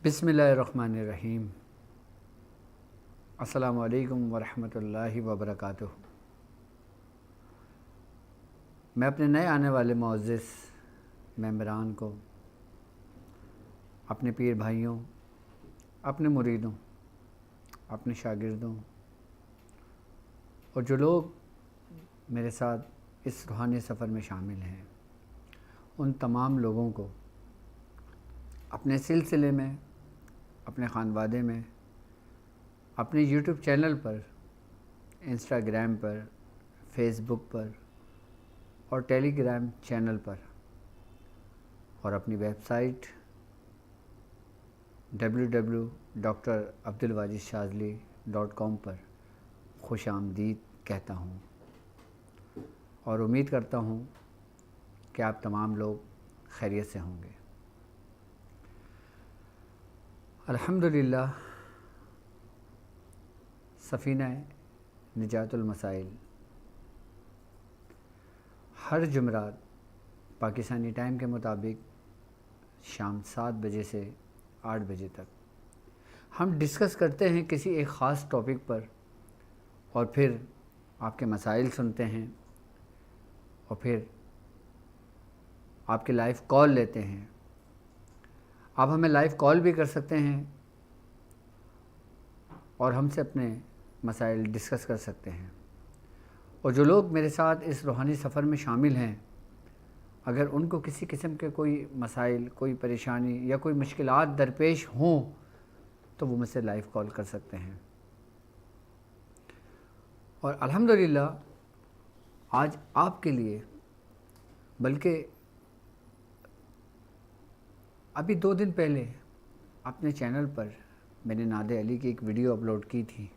بسم اللہ الرحمن الرحیم۔ السلام علیکم ورحمۃ اللہ وبرکاتہ۔ میں اپنے نئے آنے والے معزز ممبران کو، اپنے پیر بھائیوں، اپنے مریدوں، اپنے شاگردوں اور جو لوگ میرے ساتھ اس روحانی سفر میں شامل ہیں، ان تمام لوگوں کو اپنے سلسلے میں، اپنے خانوادے میں، اپنے یوٹیوب چینل پر، انسٹاگرام پر، فیس بک پر اور ٹیلی گرام چینل پر اور اپنی ویب سائٹ www.drabdulwajidshazli.com پر خوش آمدید کہتا ہوں اور امید کرتا ہوں کہ آپ تمام لوگ خیریت سے ہوں گے۔ الحمدللہ، سفینہ نجات المسائل ہر جمعرات پاکستانی ٹائم کے مطابق شام 7 بجے سے 8 بجے تک ہم ڈسکس کرتے ہیں کسی ایک خاص ٹاپک پر، اور پھر آپ کے مسائل سنتے ہیں اور پھر آپ کے لائیو کال لیتے ہیں۔ آپ ہمیں لائیو کال بھی کر سکتے ہیں اور ہم سے اپنے مسائل ڈسکس کر سکتے ہیں۔ اور جو لوگ میرے ساتھ اس روحانی سفر میں شامل ہیں، اگر ان کو کسی قسم کے کوئی مسائل، کوئی پریشانی یا کوئی مشکلات درپیش ہوں تو وہ مجھ سے لائیو کال کر سکتے ہیں۔ اور الحمدللہ آج آپ کے لیے، بلکہ ابھی 2 دن پہلے اپنے چینل پر میں نے نعت علی کی ایک ویڈیو اپلوڈ کی تھی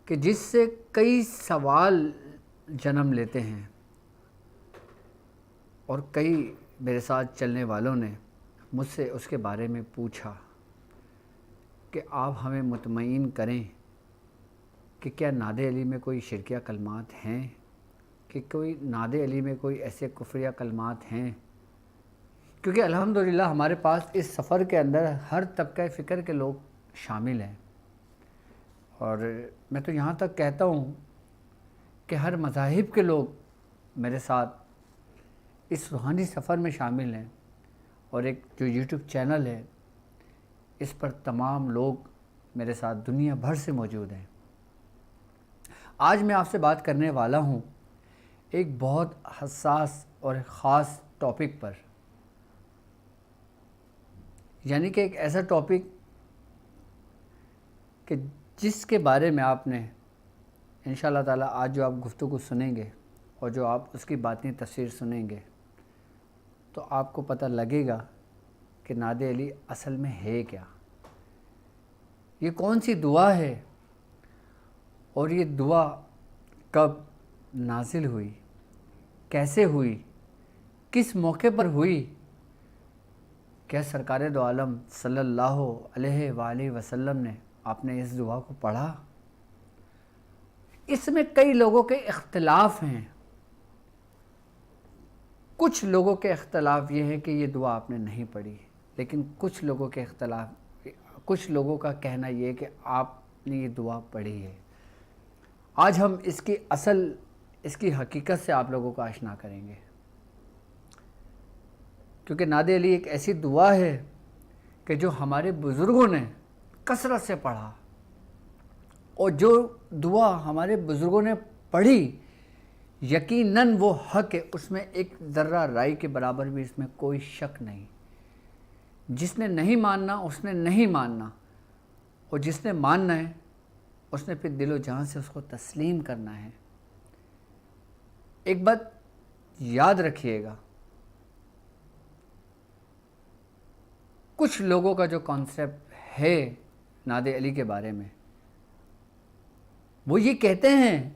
کہ جس سے کئی سوال جنم لیتے ہیں، اور کئی میرے ساتھ چلنے والوں نے مجھ سے اس کے بارے میں پوچھا کہ آپ ہمیں مطمئن کریں کہ کیا نعت علی میں کوئی شرکیہ کلمات ہیں، کہ کوئی نعت علی میں کوئی ایسے کفریہ کلمات ہیں، کیونکہ الحمدللہ ہمارے پاس اس سفر کے اندر ہر طبقہ فکر کے لوگ شامل ہیں، اور میں تو یہاں تک کہتا ہوں کہ ہر مذاہب کے لوگ میرے ساتھ اس روحانی سفر میں شامل ہیں، اور ایک جو یوٹیوب چینل ہے اس پر تمام لوگ میرے ساتھ دنیا بھر سے موجود ہیں۔ آج میں آپ سے بات کرنے والا ہوں ایک بہت حساس اور خاص ٹاپک پر، یعنی کہ ایک ایسا ٹاپک کہ جس کے بارے میں آپ نے انشاءاللہ تعالیٰ آج جو آپ گفتگو سنیں گے اور جو آپ اس کی باطنی تفسیر سنیں گے تو آپ کو پتہ لگے گا کہ نعت علی اصل میں ہے کیا، یہ کون سی دعا ہے، اور یہ دعا کب نازل ہوئی، کیسے ہوئی، کس موقع پر ہوئی، کیا سرکار دو عالم صلی اللہ علیہ وآلہ وسلم نے آپ نے اس دعا کو پڑھا؟ اس میں کئی لوگوں کے اختلاف ہیں۔ کچھ لوگوں کے اختلاف یہ ہے کہ یہ دعا آپ نے نہیں پڑھی، لیکن کچھ لوگوں کا کہنا یہ ہے کہ آپ نے یہ دعا پڑھی ہے۔ آج ہم اس کی حقیقت سے آپ لوگوں کو آشنا کریں گے، کیونکہ نعت علی ایک ایسی دعا ہے کہ جو ہمارے بزرگوں نے کثرت سے پڑھا، اور جو دعا ہمارے بزرگوں نے پڑھی یقیناً وہ حق ہے، اس میں ایک ذرہ رائی کے برابر بھی اس میں کوئی شک نہیں۔ جس نے نہیں ماننا اس نے نہیں ماننا، اور جس نے ماننا ہے اس نے پھر دل و جان سے اس کو تسلیم کرنا ہے۔ ایک بات یاد رکھیے گا، کچھ لوگوں کا جو کانسیپٹ ہے نعت علی کے بارے میں، وہ یہ کہتے ہیں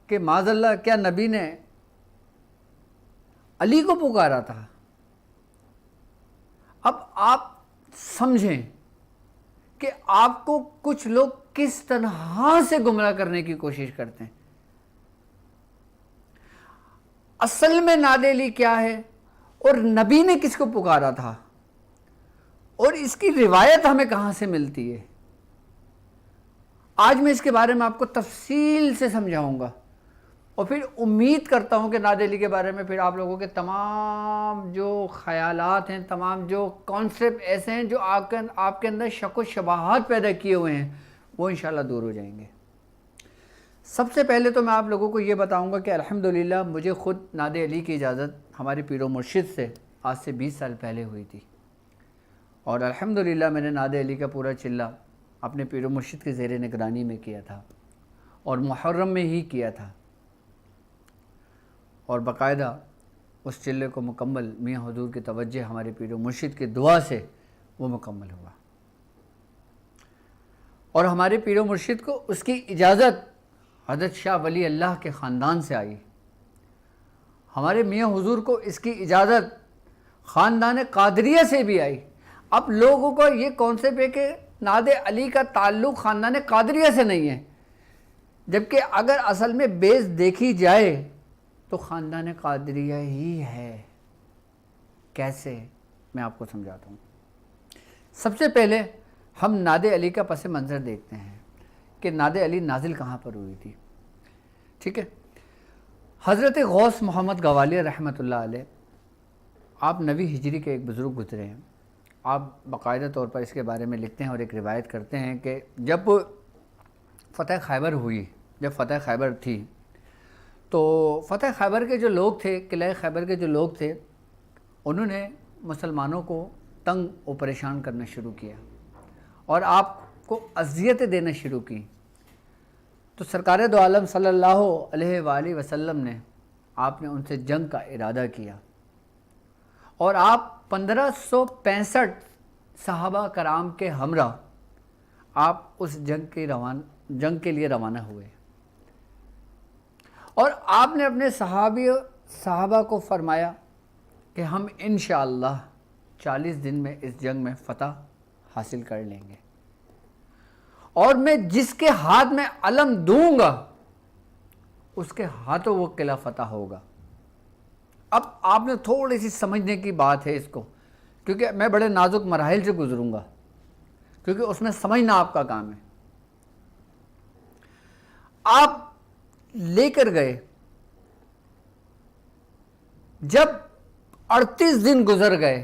کہ معاذ اللہ کیا نبی نے علی کو پکارا تھا؟ اب آپ سمجھیں کہ آپ کو کچھ لوگ کس طرح سے گمراہ کرنے کی کوشش کرتے ہیں۔ اصل میں نعت علی کیا ہے اور نبی نے کس کو پکارا تھا، اور اس کی روایت ہمیں کہاں سے ملتی ہے؟ آج میں اس کے بارے میں آپ کو تفصیل سے سمجھاؤں گا، اور پھر امید کرتا ہوں کہ نادر علی کے بارے میں پھر آپ لوگوں کے تمام جو خیالات ہیں، تمام جو کانسیپٹ ایسے ہیں جو آپ کے اندر شک و شبہات پیدا کیے ہوئے ہیں، وہ انشاءاللہ دور ہو جائیں گے۔ سب سے پہلے تو میں آپ لوگوں کو یہ بتاؤں گا کہ الحمدللہ مجھے خود نادر علی کی اجازت ہمارے پیر و مرشد سے آج سے 20 سال پہلے ہوئی تھی، اور الحمدللہ میں نے نادر علی کا پورا چلہ اپنے پیر و مرشد کے زیر نگرانی میں کیا تھا، اور محرم میں ہی کیا تھا، اور باقاعدہ اس چلے کو مکمل میاں حضور کی توجہ ہمارے پیر و مرشد کی دعا سے وہ مکمل ہوا، اور ہمارے پیر و مرشد کو اس کی اجازت حضرت شاہ ولی اللہ کے خاندان سے آئی، ہمارے میاں حضور کو اس کی اجازت خاندان قادریہ سے بھی آئی۔ اب لوگوں کو یہ کانسیپٹ ہے کہ نادر علی کا تعلق خاندان قادریہ سے نہیں ہے، جبکہ اگر اصل میں بیس دیکھی جائے تو خاندان قادریہ ہی ہے۔ کیسے؟ میں آپ کو سمجھاتا ہوں۔ سب سے پہلے ہم نادر علی کا پس منظر دیکھتے ہیں کہ نادر علی نازل کہاں پر ہوئی تھی، ٹھیک ہے؟ حضرت غوث محمد گوالیہ رحمۃ اللہ علیہ، آپ 9ویں ہجری کے ایک بزرگ گزرے ہیں۔ آپ باقاعدہ طور پر اس کے بارے میں لکھتے ہیں اور ایک روایت کرتے ہیں کہ جب فتح خیبر ہوئی، جب فتح خیبر تھی، تو فتح خیبر کے جو لوگ تھے، قلعہ خیبر کے جو لوگ تھے، انہوں نے مسلمانوں کو تنگ و پریشان کرنا شروع کیا اور آپ کو اذیتیں دینا شروع کی۔ تو سرکار دو عالم صلی اللہ علیہ وآلہ وسلم نے ان سے جنگ کا ارادہ کیا، اور آپ 1565 صحابہ کرام کے ہمراہ آپ اس جنگ کے لیے روانہ ہوئے، اور آپ نے اپنے صحابہ کو فرمایا کہ ہم انشاءاللہ 40 دن میں اس جنگ میں فتح حاصل کر لیں گے، اور میں جس کے ہاتھ میں علم دوں گا اس کے ہاتھوں وہ قلعہ فتح ہوگا۔ اب آپ نے تھوڑی سی سمجھنے کی بات ہے اس کو، کیونکہ میں بڑے نازک مراحل سے گزروں گا، کیونکہ اس میں سمجھنا آپ کا کام ہے۔ آپ لے کر گئے، جب 38 دن گزر گئے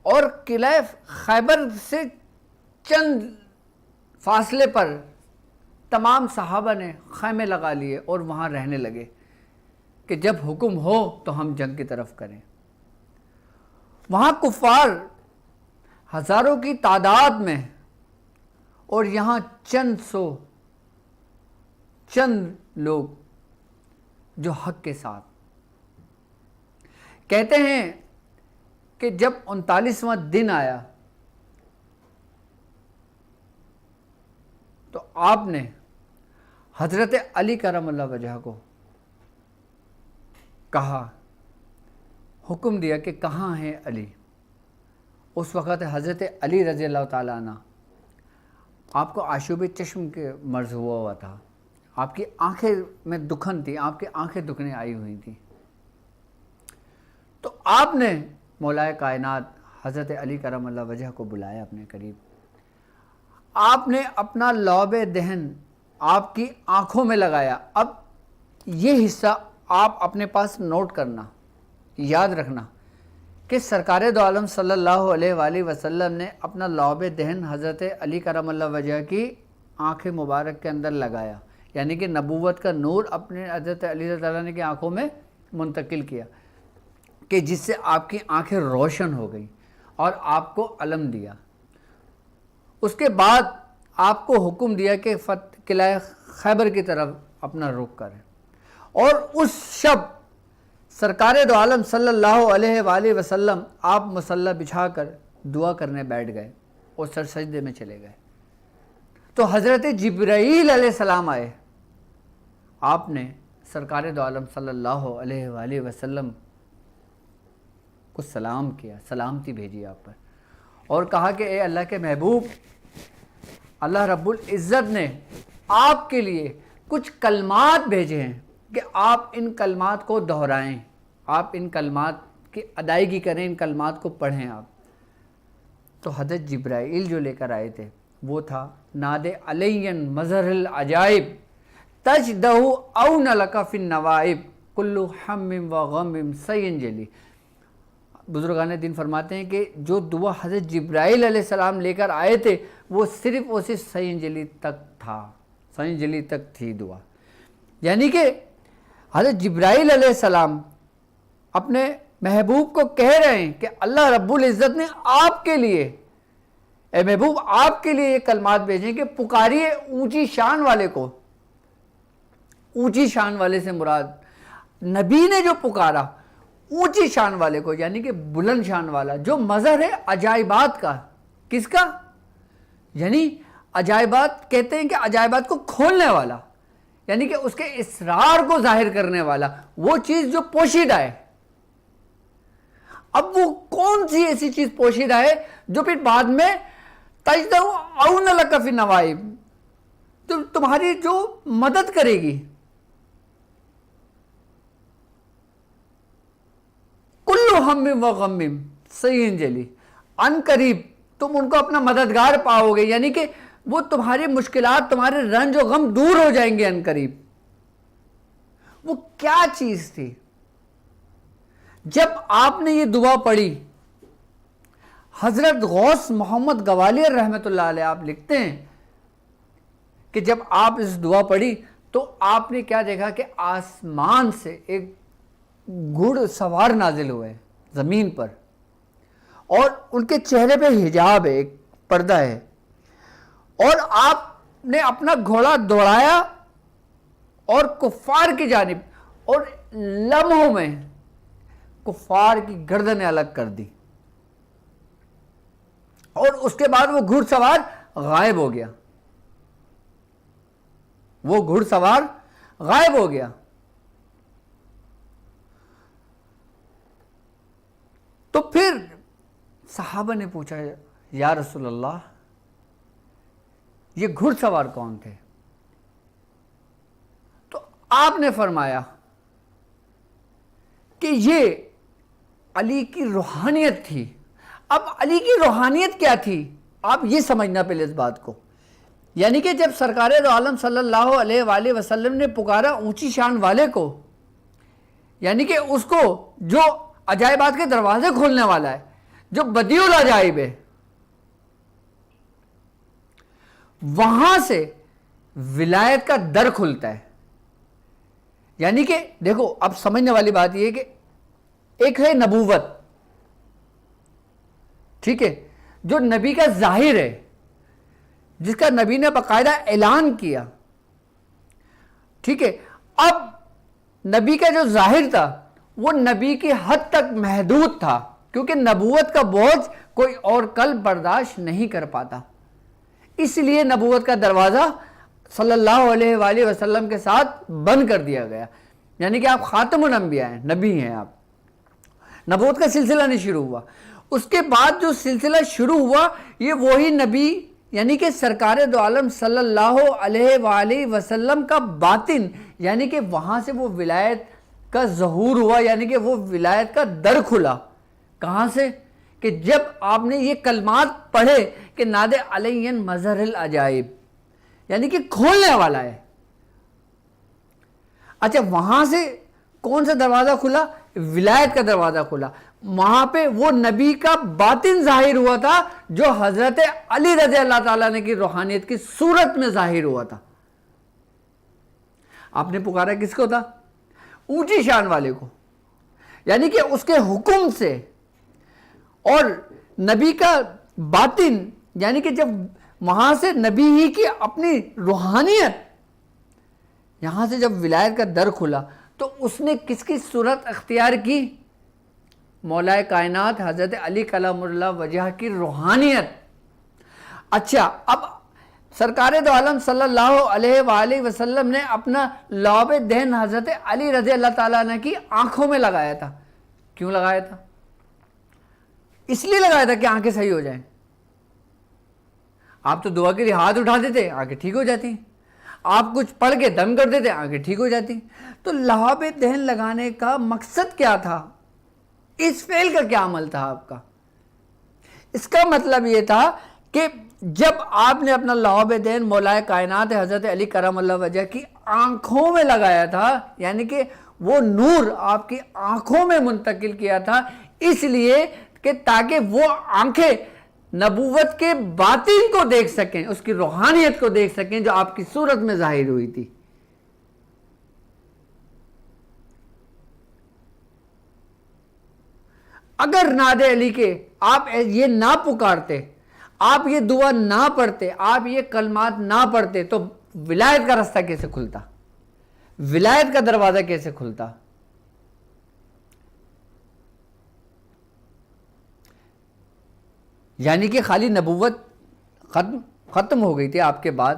اور قلعہ خیبر سے چند فاصلے پر تمام صحابہ نے خیمے لگا لیے اور وہاں رہنے لگے کہ جب حکم ہو تو ہم جنگ کی طرف کریں۔ وہاں کفار ہزاروں کی تعداد میں، اور یہاں چند لوگ جو حق کے ساتھ۔ کہتے ہیں کہ جب 39واں دن آیا تو آپ نے حضرت علی کرم اللہ وجہہ کو کہا، حکم دیا کہ کہاں ہے علی؟ اس وقت حضرت علی رضی اللہ تعالیٰ عنہ، آپ کو آشوب چشم کے مرض ہوا تھا، آپ کی آنکھیں میں دکھن تھی، آپ کی آنکھیں دکھنے آئی ہوئی تھی۔ تو آپ نے مولا کائنات حضرت علی کرم اللہ وجہہ کو بلایا اپنے قریب، آپ نے اپنا لعب دہن آپ کی آنکھوں میں لگایا۔ اب یہ حصہ آپ اپنے پاس نوٹ کرنا، یاد رکھنا کہ سرکار دو عالم صلی اللہ علیہ وآلہ وسلم نے اپنا لعب دہن حضرت علی کرم اللہ وجہہ کی آنکھیں مبارک کے اندر لگایا، یعنی کہ نبوت کا نور اپنے حضرت علی رضی اللہ عنہ کی آنکھوں میں منتقل کیا، کہ جس سے آپ کی آنکھیں روشن ہو گئیں اور آپ کو علم دیا۔ اس کے بعد آپ کو حکم دیا کہ قلعہ خیبر کی طرف اپنا رخ کریں، اور اس شب سرکار دو عالم صلی اللہ علیہ وآلہ وسلم آپ مصلی بچھا کر دعا کرنے بیٹھ گئے اور سر سجدے میں چلے گئے۔ تو حضرت جبرائیل علیہ السلام آئے، آپ نے سرکار دو عالم صلی اللہ علیہ وآلہ وسلم کو سلام کیا، سلامتی بھیجی آپ پر، اور کہا کہ اے اللہ کے محبوب، اللہ رب العزت نے آپ کے لیے کچھ کلمات بھیجے ہیں کہ آپ ان کلمات کو دہرائیں، آپ ان کلمات کی ادائیگی کریں، ان کلمات کو پڑھیں آپ. تو حضرت جبرائیل جو لے کر آئے تھے وہ تھا ناد علین مظہر العجائب تجدہ اون لک فی النوائب کل ہم و غم سینجلی. بزرگان دین فرماتے ہیں کہ جو دعا حضرت جبرائیل علیہ السلام لے کر آئے تھے وہ صرف اور صرف سینجلی تک تھا، سینجلی تک تھی دعا. یعنی کہ حضرت جبرائیل علیہ السلام اپنے محبوب کو کہہ رہے ہیں کہ اللہ رب العزت نے آپ کے لیے، اے محبوب آپ کے لیے یہ کلمات بھیجیں کہ پکاریے اونچی شان والے کو. اونچی شان والے سے مراد نبی نے جو پکارا اونچی شان والے کو، یعنی کہ بلند شان والا جو مظہر ہے عجائبات کا. کس کا؟ یعنی عجائبات کہتے ہیں کہ عجائبات کو کھولنے والا، یعنی کہ اس کے اسرار کو ظاہر کرنے والا، وہ چیز جو پوشیدہ ہے. اب وہ کون سی ایسی چیز پوشیدہ ہے جو پھر بعد میں تجدہ اون لک فی النوائب، تو تمہاری جو مدد کرے گی. کل ہم و غم سینجلی، ان قریب تم ان کو اپنا مددگار پاؤ گے، یعنی کہ وہ تمہاری مشکلات، تمہارے رنج و غم دور ہو جائیں گے ان قریب. وہ کیا چیز تھی؟ جب آپ نے یہ دعا پڑھی، حضرت غوث محمد گوالیار رحمۃ اللہ علیہ آپ لکھتے ہیں کہ جب آپ اس دعا پڑھی تو آپ نے کیا دیکھا کہ آسمان سے ایک گھڑ سوار نازل ہوئے زمین پر، اور ان کے چہرے پہ حجاب ہے، ایک پردہ ہے، اور آپ نے اپنا گھوڑا دوڑایا اور کفار کی جانب، اور لمحوں میں کفار کی گردنیں الگ کر دی، اور اس کے بعد وہ گھڑ سوار غائب ہو گیا. وہ گھڑ سوار غائب ہو گیا. تو پھر صحابہ نے پوچھا یا رسول اللہ یہ گھڑ سوار کون تھے؟ تو آپ نے فرمایا کہ یہ علی کی روحانیت تھی. اب علی کی روحانیت کیا تھی آپ یہ سمجھنا پہلے اس بات کو. یعنی کہ جب سرکار دو عالم صلی اللہ علیہ وآلہ وسلم نے پکارا اونچی شان والے کو، یعنی کہ اس کو جو عجائبات کے دروازے کھولنے والا ہے، جو بدیع العجائب ہے، وہاں سے ولایت کا در کھلتا ہے. یعنی کہ دیکھو اب سمجھنے والی بات یہ ہے کہ ایک ہے نبوت، ٹھیک ہے، جو نبی کا ظاہر ہے، جس کا نبی نے باقاعدہ اعلان کیا، ٹھیک ہے. اب نبی کا جو ظاہر تھا وہ نبی کی حد تک محدود تھا، کیونکہ نبوت کا بوجھ کوئی اور قلب برداشت نہیں کر پاتا. اس لیے نبوت کا دروازہ صلی اللہ علیہ وآلہ وسلم کے ساتھ بند کر دیا گیا. یعنی کہ آپ خاتم الانبیاء ہیں، نبی ہیں آپ. نبوت کا سلسلہ نہیں شروع ہوا. اس کے بعد جو سلسلہ شروع ہوا یہ وہی نبی یعنی کہ سرکار دو عالم صلی اللہ علیہ وآلہ وسلم کا باطن، یعنی کہ وہاں سے وہ ولایت کا ظہور ہوا، یعنی کہ وہ ولایت کا در کھلا. کہاں سے؟ کہ جب آپ نے یہ کلمات پڑھے کہ ناد علین مظہر العجائب، یعنی کہ کھولنے والا ہے. اچھا وہاں سے کون سا دروازہ کھلا؟ ولایت کا دروازہ کھلا. وہاں پہ وہ نبی کا باطن ظاہر ہوا تھا جو حضرت علی رضی اللہ تعالیٰ نے کی روحانیت کی صورت میں ظاہر ہوا تھا. آپ نے پکارا کس کو تھا؟ اونچی شان والے کو. یعنی کہ اس کے حکم سے، اور نبی کا باطن یعنی کہ جب وہاں سے نبی ہی کی اپنی روحانیت، یہاں سے جب ولایت کا در کھلا تو اس نے کس کی صورت اختیار کی؟ مولا کائنات حضرت علی کلام اللہ وجہ کی روحانیت. اچھا اب سرکار دو عالم صلی اللہ علیہ وآلہ وسلم نے اپنا لعب دہن حضرت علی رضی اللہ تعالیٰ عنہ کی آنکھوں میں لگایا تھا. کیوں لگایا تھا؟ اس لیے لگایا تھا کہ آنکھیں صحیح ہو جائیں. آپ تو دعا کے لیے ہاتھ اٹھا دیتے، آنکھیں ٹھیک ہو جاتی. آپ کچھ پڑھ کے دم کر دیتے، آنکھیں ٹھیک ہو جاتی. تو لعب دہن لگانے کا مقصد کیا تھا؟ اس فعل کا کیا عمل تھا آپ کا؟ اس کا مطلب یہ تھا کہ جب آپ نے اپنا لعاب دین مولا کائنات حضرت علی کرم اللہ وجہ کی آنکھوں میں لگایا تھا، یعنی کہ وہ نور آپ کی آنکھوں میں منتقل کیا تھا، اس لیے کہ تاکہ وہ آنکھیں نبوت کے باطن کو دیکھ سکیں، اس کی روحانیت کو دیکھ سکیں جو آپ کی صورت میں ظاہر ہوئی تھی۔ اگر نعت علی کے آپ یہ نہ پکارتے، آپ یہ دعا نہ پڑھتے، آپ یہ کلمات نہ پڑھتے، تو ولایت کا راستہ کیسے کھلتا؟ ولایت کا دروازہ کیسے کھلتا؟ یعنی کہ خالی نبوت ختم ہو گئی تھی آپ کے بعد،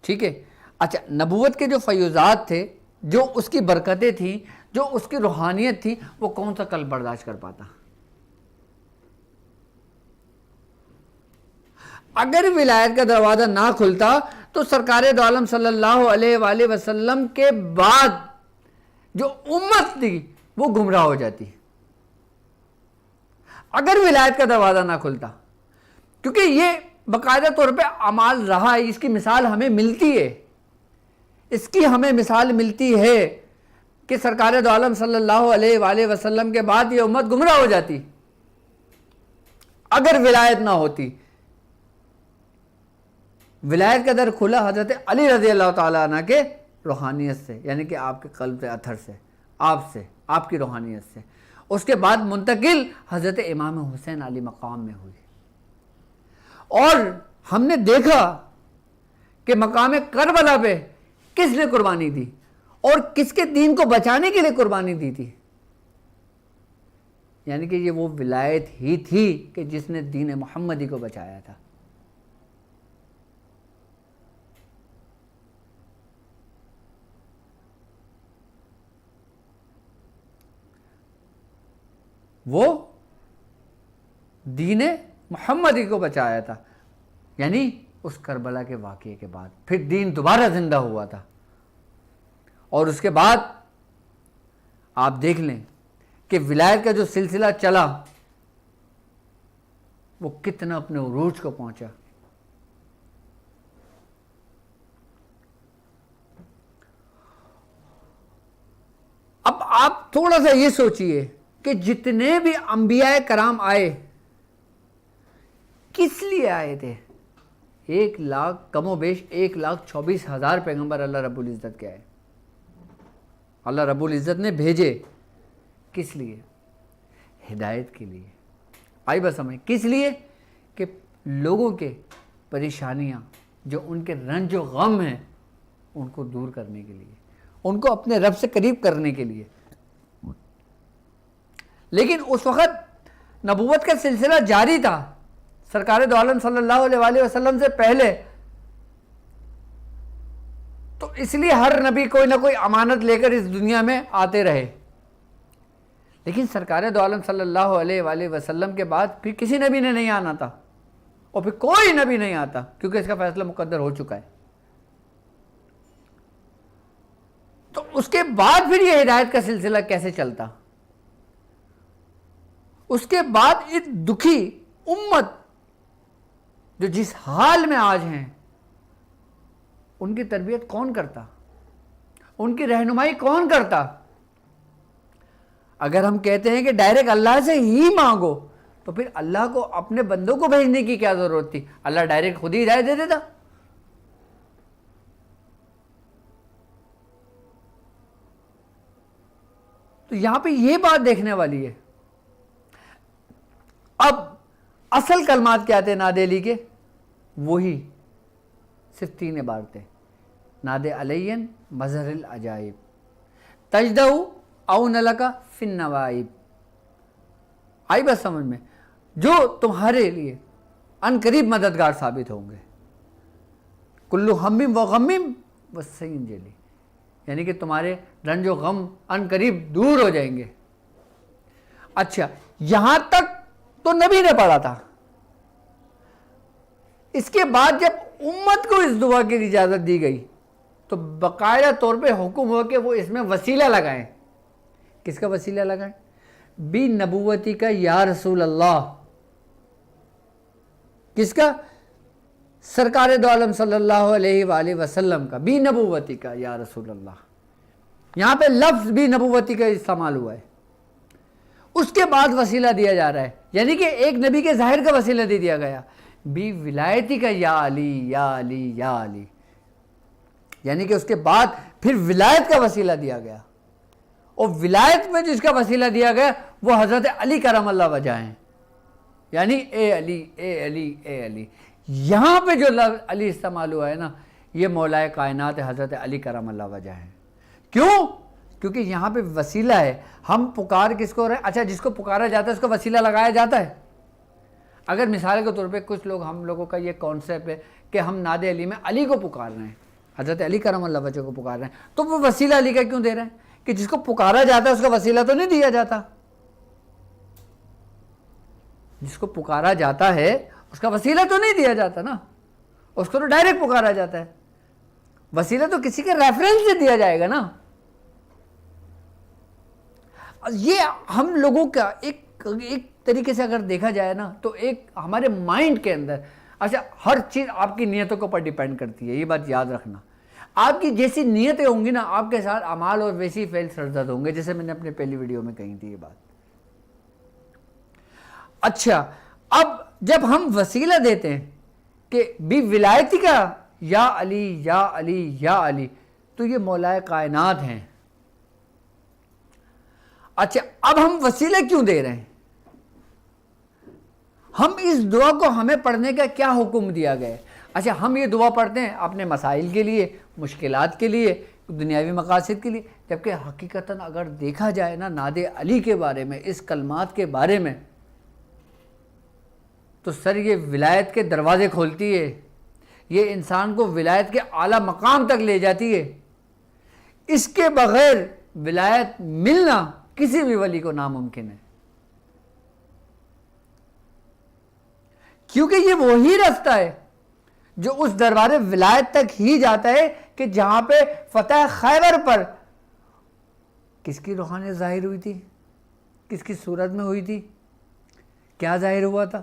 ٹھیک ہے؟ اچھا، نبوت کے جو فیوزات تھے، جو اس کی برکتیں تھیں، جو اس کی روحانیت تھی، وہ کون سا قلب برداشت کر پاتا؟ اگر ولایت کا دروازہ نہ کھلتا تو سرکار دو عالم صلی اللہ علیہ وآلہ وسلم کے بعد جو امت تھی وہ گمراہ ہو جاتی، اگر ولایت کا دروازہ نہ کھلتا، کیونکہ یہ باقاعدہ طور پہ اعمال رہا ہے، اس کی مثال ہمیں ملتی ہے، اس کی ہمیں مثال ملتی ہے کہ سرکار دو عالم صلی اللہ علیہ وآلہ وسلم کے بعد یہ امت گمراہ ہو جاتی اگر ولایت نہ ہوتی۔ ولایت کا در کھلا حضرت علی رضی اللہ تعالیٰ عنہ کے روحانیت سے، یعنی کہ آپ کے قلب سے، اثر سے، آپ کی روحانیت سے، اس کے بعد منتقل حضرت امام حسین علی مقام میں ہوئی۔ اور ہم نے دیکھا کہ مقام کربلا پہ کس نے قربانی دی اور کس کے دین کو بچانے کے لیے قربانی دی تھی، یعنی کہ یہ وہ ولایت ہی تھی کہ جس نے دین محمدی کو بچایا تھا۔ وہ دین محمدی کو بچایا تھا، یعنی اس کربلا کے واقعے کے بعد پھر دین دوبارہ زندہ ہوا تھا۔ اور اس کے بعد آپ دیکھ لیں کہ ولایت کا جو سلسلہ چلا وہ کتنا اپنے عروج کو پہنچا۔ اب آپ تھوڑا سا یہ سوچئے کہ جتنے بھی انبیاء کرام آئے کس لیے آئے تھے؟ 1,00,000 کم و بیش 1,24,000 پیغمبر اللہ رب العزت کے آئے، اللہ رب العزت نے بھیجے، کس لیے؟ ہدایت کے لیے۔ آئی بس سمجھ، کس لیے؟ کہ لوگوں کے پریشانیاں، جو ان کے رنج و غم ہیں، ان کو دور کرنے کے لیے، ان کو اپنے رب سے قریب کرنے کے لیے۔ لیکن اس وقت نبوت کا سلسلہ جاری تھا، سرکار دو عالم صلی اللہ علیہ وآلہ وسلم سے پہلے، تو اس لیے ہر نبی کوئی نہ کوئی امانت لے کر اس دنیا میں آتے رہے۔ لیکن سرکار دو عالم صلی اللہ علیہ وآلہ وسلم کے بعد پھر کسی نبی نے نہیں آنا تھا، اور پھر کوئی نبی نہیں آتا، کیونکہ اس کا فیصلہ مقدر ہو چکا ہے۔ تو اس کے بعد پھر یہ ہدایت کا سلسلہ کیسے چلتا؟ اس کے بعد ایک دکھی امت جو جس حال میں آج ہیں، ان کی تربیت کون کرتا؟ ان کی رہنمائی کون کرتا؟ اگر ہم کہتے ہیں کہ ڈائریکٹ اللہ سے ہی مانگو، تو پھر اللہ کو اپنے بندوں کو بھیجنے کی کیا ضرورت تھی؟ اللہ ڈائریکٹ خود ہی ہدایت دے دیتا۔ تو یہاں پہ یہ بات دیکھنے والی ہے۔ اب اصل کلمات کیا تھے نعت علی کے؟ وہی صرف 3 عبارتیں: نعت علی مظہر العجائب، تجدہ اون لکا فی النوائب۔ آئی بات سمجھ میں؟ جو تمہارے لیے ان قریب مددگار ثابت ہوں گے۔ کلو ہمم و غمم و سین جلی، یعنی کہ تمہارے رنج و غم ان قریب دور ہو جائیں گے۔ اچھا، یہاں تک تو نبی نے پڑھا تھا۔ اس کے بعد جب امت کو اس دعا کی اجازت دی گئی تو باقاعدہ طور پہ حکم ہوا کہ وہ اس میں وسیلہ لگائیں۔ کس کا وسیلہ لگائیں؟ بی نبوتی کا یا رسول اللہ، کس کا؟ سرکار دو عالم صلی اللہ علیہ وآلہ وسلم کا، بی نبوتی کا یا رسول اللہ. یہاں پہ لفظ بی نبوتی کا استعمال ہوا ہے. اس کے بعد وسیلہ دیا جا رہا ہے، یعنی کہ ایک نبی کے ظاہر کا وسیلہ دے دیا گیا، بی ولایتی کا یا علی یا علی یا علی، یعنی کہ اس کے بعد پھر ولایت کا وسیلہ دیا گیا. اور ولایت میں جس کا وسیلہ دیا گیا وہ حضرت علی کرم اللہ وجہ ہیں، یعنی اے علی اے علی اے علی. یہاں پہ جو لفظ علی استعمال ہوا ہے نا، یہ مولا کائنات حضرت علی کرم اللہ وجہ ہیں. کیوں؟ کیونکہ یہاں پہ وسیلہ ہے. ہم پکار کس کو رہے ہیں؟ اچھا، جس کو پکارا جاتا ہے اس کو وسیلہ لگایا جاتا ہے. اگر مثال کے طور پہ کچھ لوگ، ہم لوگوں کا یہ کانسیپٹ ہے کہ ہم ناد علی میں علی کو پکار رہے ہیں، حضرت علی کرم اللہ وجہ کو پکار رہے ہیں، تو وہ وسیلہ علی کا کیوں دے رہے ہیں؟ کہ جس کو پکارا جاتا ہے اس کا وسیلہ تو نہیں دیا جاتا. جس کو پکارا جاتا ہے اس کا وسیلہ تو نہیں دیا جاتا نا، اس کو تو ڈائریکٹ پکارا جاتا ہے. وسیلہ تو کسی کے ریفرنس سے دیا جائے گا نا. یہ ہم لوگوں کا ایک طریقے سے اگر دیکھا جائے نا تو ایک ہمارے مائنڈ کے اندر، اچھا ہر چیز آپ کی نیتوں کے اوپر ڈیپینڈ کرتی ہے، یہ بات یاد رکھنا. آپ کی جیسی نیتیں ہوں گی نا، آپ کے ساتھ اعمال اور ویسی فعل سرزد ہوں گے، جیسے میں نے اپنے پہلی ویڈیو میں کہی تھی یہ بات. اچھا، اب جب ہم وسیلہ دیتے ہیں کہ بھی ولایتی کا یا علی یا علی یا علی، تو یہ مولا کائنات ہیں. اچھا، اب ہم وسیلے کیوں دے رہے ہیں؟ ہم اس دعا کو ہمیں پڑھنے کا کیا حکم دیا گیا ہے؟ اچھا، ہم یہ دعا پڑھتے ہیں اپنے مسائل کے لیے، مشکلات کے لیے، دنیاوی مقاصد کے لیے، جبکہ حقیقتاً اگر دیکھا جائے نا ناد علی کے بارے میں، اس کلمات کے بارے میں، تو سر یہ ولایت کے دروازے کھولتی ہے، یہ انسان کو ولایت کے اعلیٰ مقام تک لے جاتی ہے. اس کے بغیر ولایت ملنا کسی بھی ولی کو ناممکن ہے، کیونکہ یہ وہی راستہ ہے جو اس دربار ولایت تک ہی جاتا ہے کہ جہاں پہ فتح خیبر پر کس کی روحانیت ظاہر ہوئی تھی، کس کی صورت میں ہوئی تھی، کیا ظاہر ہوا تھا.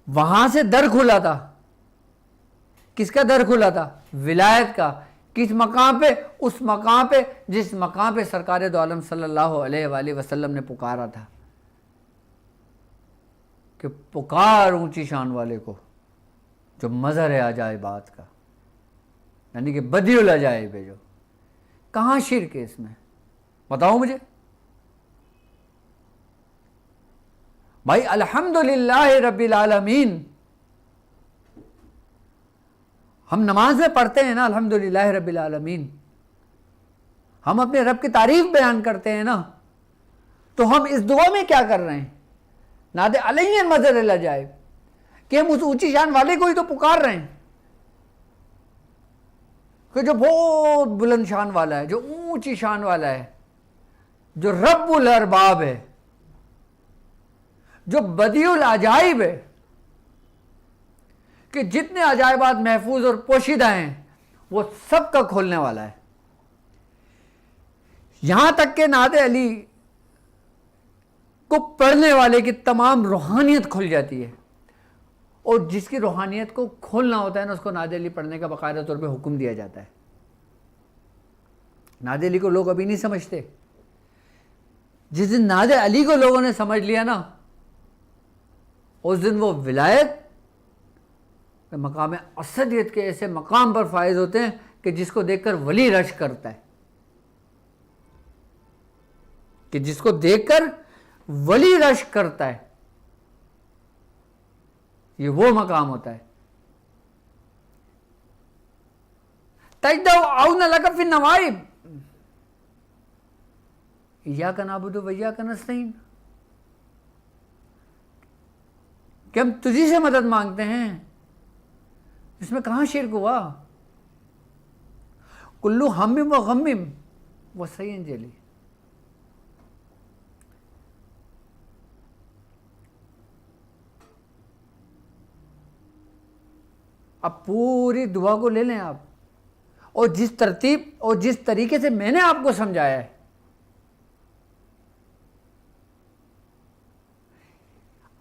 وہاں سے در کھلا تھا. کس کا در کھلا تھا؟ ولایت کا. کس مقام پہ؟ اس مقام پہ جس مقام پہ سرکار دو عالم صلی اللہ علیہ وآلہ وسلم نے پکارا تھا کہ پکار اونچی شان والے کو جو مظہر ہے عجائبات کا، یعنی کہ بدیع العجائب ہے. جو کہاں شرک ہے اس میں؟ بتاؤ مجھے بھائی. الحمدللہ رب العالمین، ہم نماز میں پڑھتے ہیں نا الحمدللہ رب العالمین، ہم اپنے رب کی تعریف بیان کرتے ہیں نا، تو ہم اس دعا میں کیا کر رہے ہیں؟ ناد علیہ مظہر العجائب، کہ ہم اس اونچی شان والے کو ہی تو پکار رہے ہیں کہ جو بہت بلند شان والا ہے، جو اونچی شان والا ہے، جو رب الارباب ہے، جو بدیع العجائب ہے، کہ جتنے عجائبات محفوظ اور پوشیدہ ہیں وہ سب کا کھولنے والا ہے. یہاں تک کہ نعت علی کو پڑھنے والے کی تمام روحانیت کھل جاتی ہے، اور جس کی روحانیت کو کھولنا ہوتا ہے نا اس کو نعت علی پڑھنے کا باقاعدہ طور پہ حکم دیا جاتا ہے. نعت علی کو لوگ ابھی نہیں سمجھتے. جس دن نعت علی کو لوگوں نے سمجھ لیا نا، اس دن وہ ولایت مقام اسدیت کے ایسے مقام پر فائز ہوتے ہیں کہ جس کو دیکھ کر ولی رش کرتا ہے، کہ جس کو دیکھ کر ولی رش کرتا ہے. یہ وہ مقام ہوتا ہے. تجدو عون لک فی النوائب، ایاک نعبد و ایاک نستعین، کہ ہم تجھی سے مدد مانگتے ہیں. اس میں کہاں شرک ہوا؟ کلو ہم و غم و سینجلی. اب پوری دعا کو لے لیں آپ، اور جس ترتیب اور جس طریقے سے میں نے آپ کو سمجھایا ہے،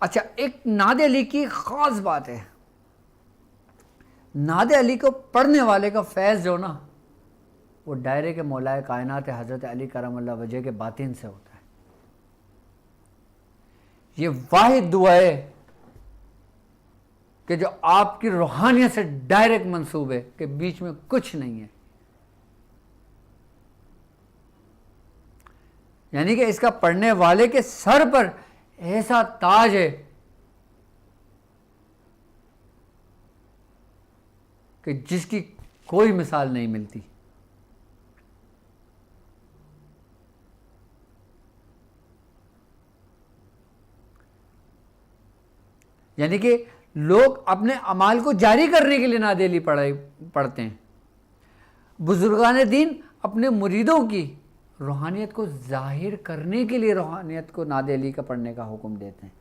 اچھا ایک ناد علی کی خاص بات ہے، ناد علی کو پڑھنے والے کا فیض جو نا وہ دائرے کے مولائے کائنات حضرت علی کرم اللہ وجہ کے باطن سے ہوتا ہے. یہ واحد دعا ہے کہ جو آپ کی روحانیت سے ڈائریکٹ منسوب ہے، کہ بیچ میں کچھ نہیں ہے. یعنی کہ اس کا پڑھنے والے کے سر پر ایسا تاج ہے کہ جس کی کوئی مثال نہیں ملتی. یعنی کہ لوگ اپنے اعمال کو جاری کرنے کے لیے ناد علی پڑھتے ہیں. بزرگان دین اپنے مریدوں کی روحانیت کو ظاہر کرنے کے لیے روحانیت کو ناد علی کا پڑھنے کا حکم دیتے ہیں.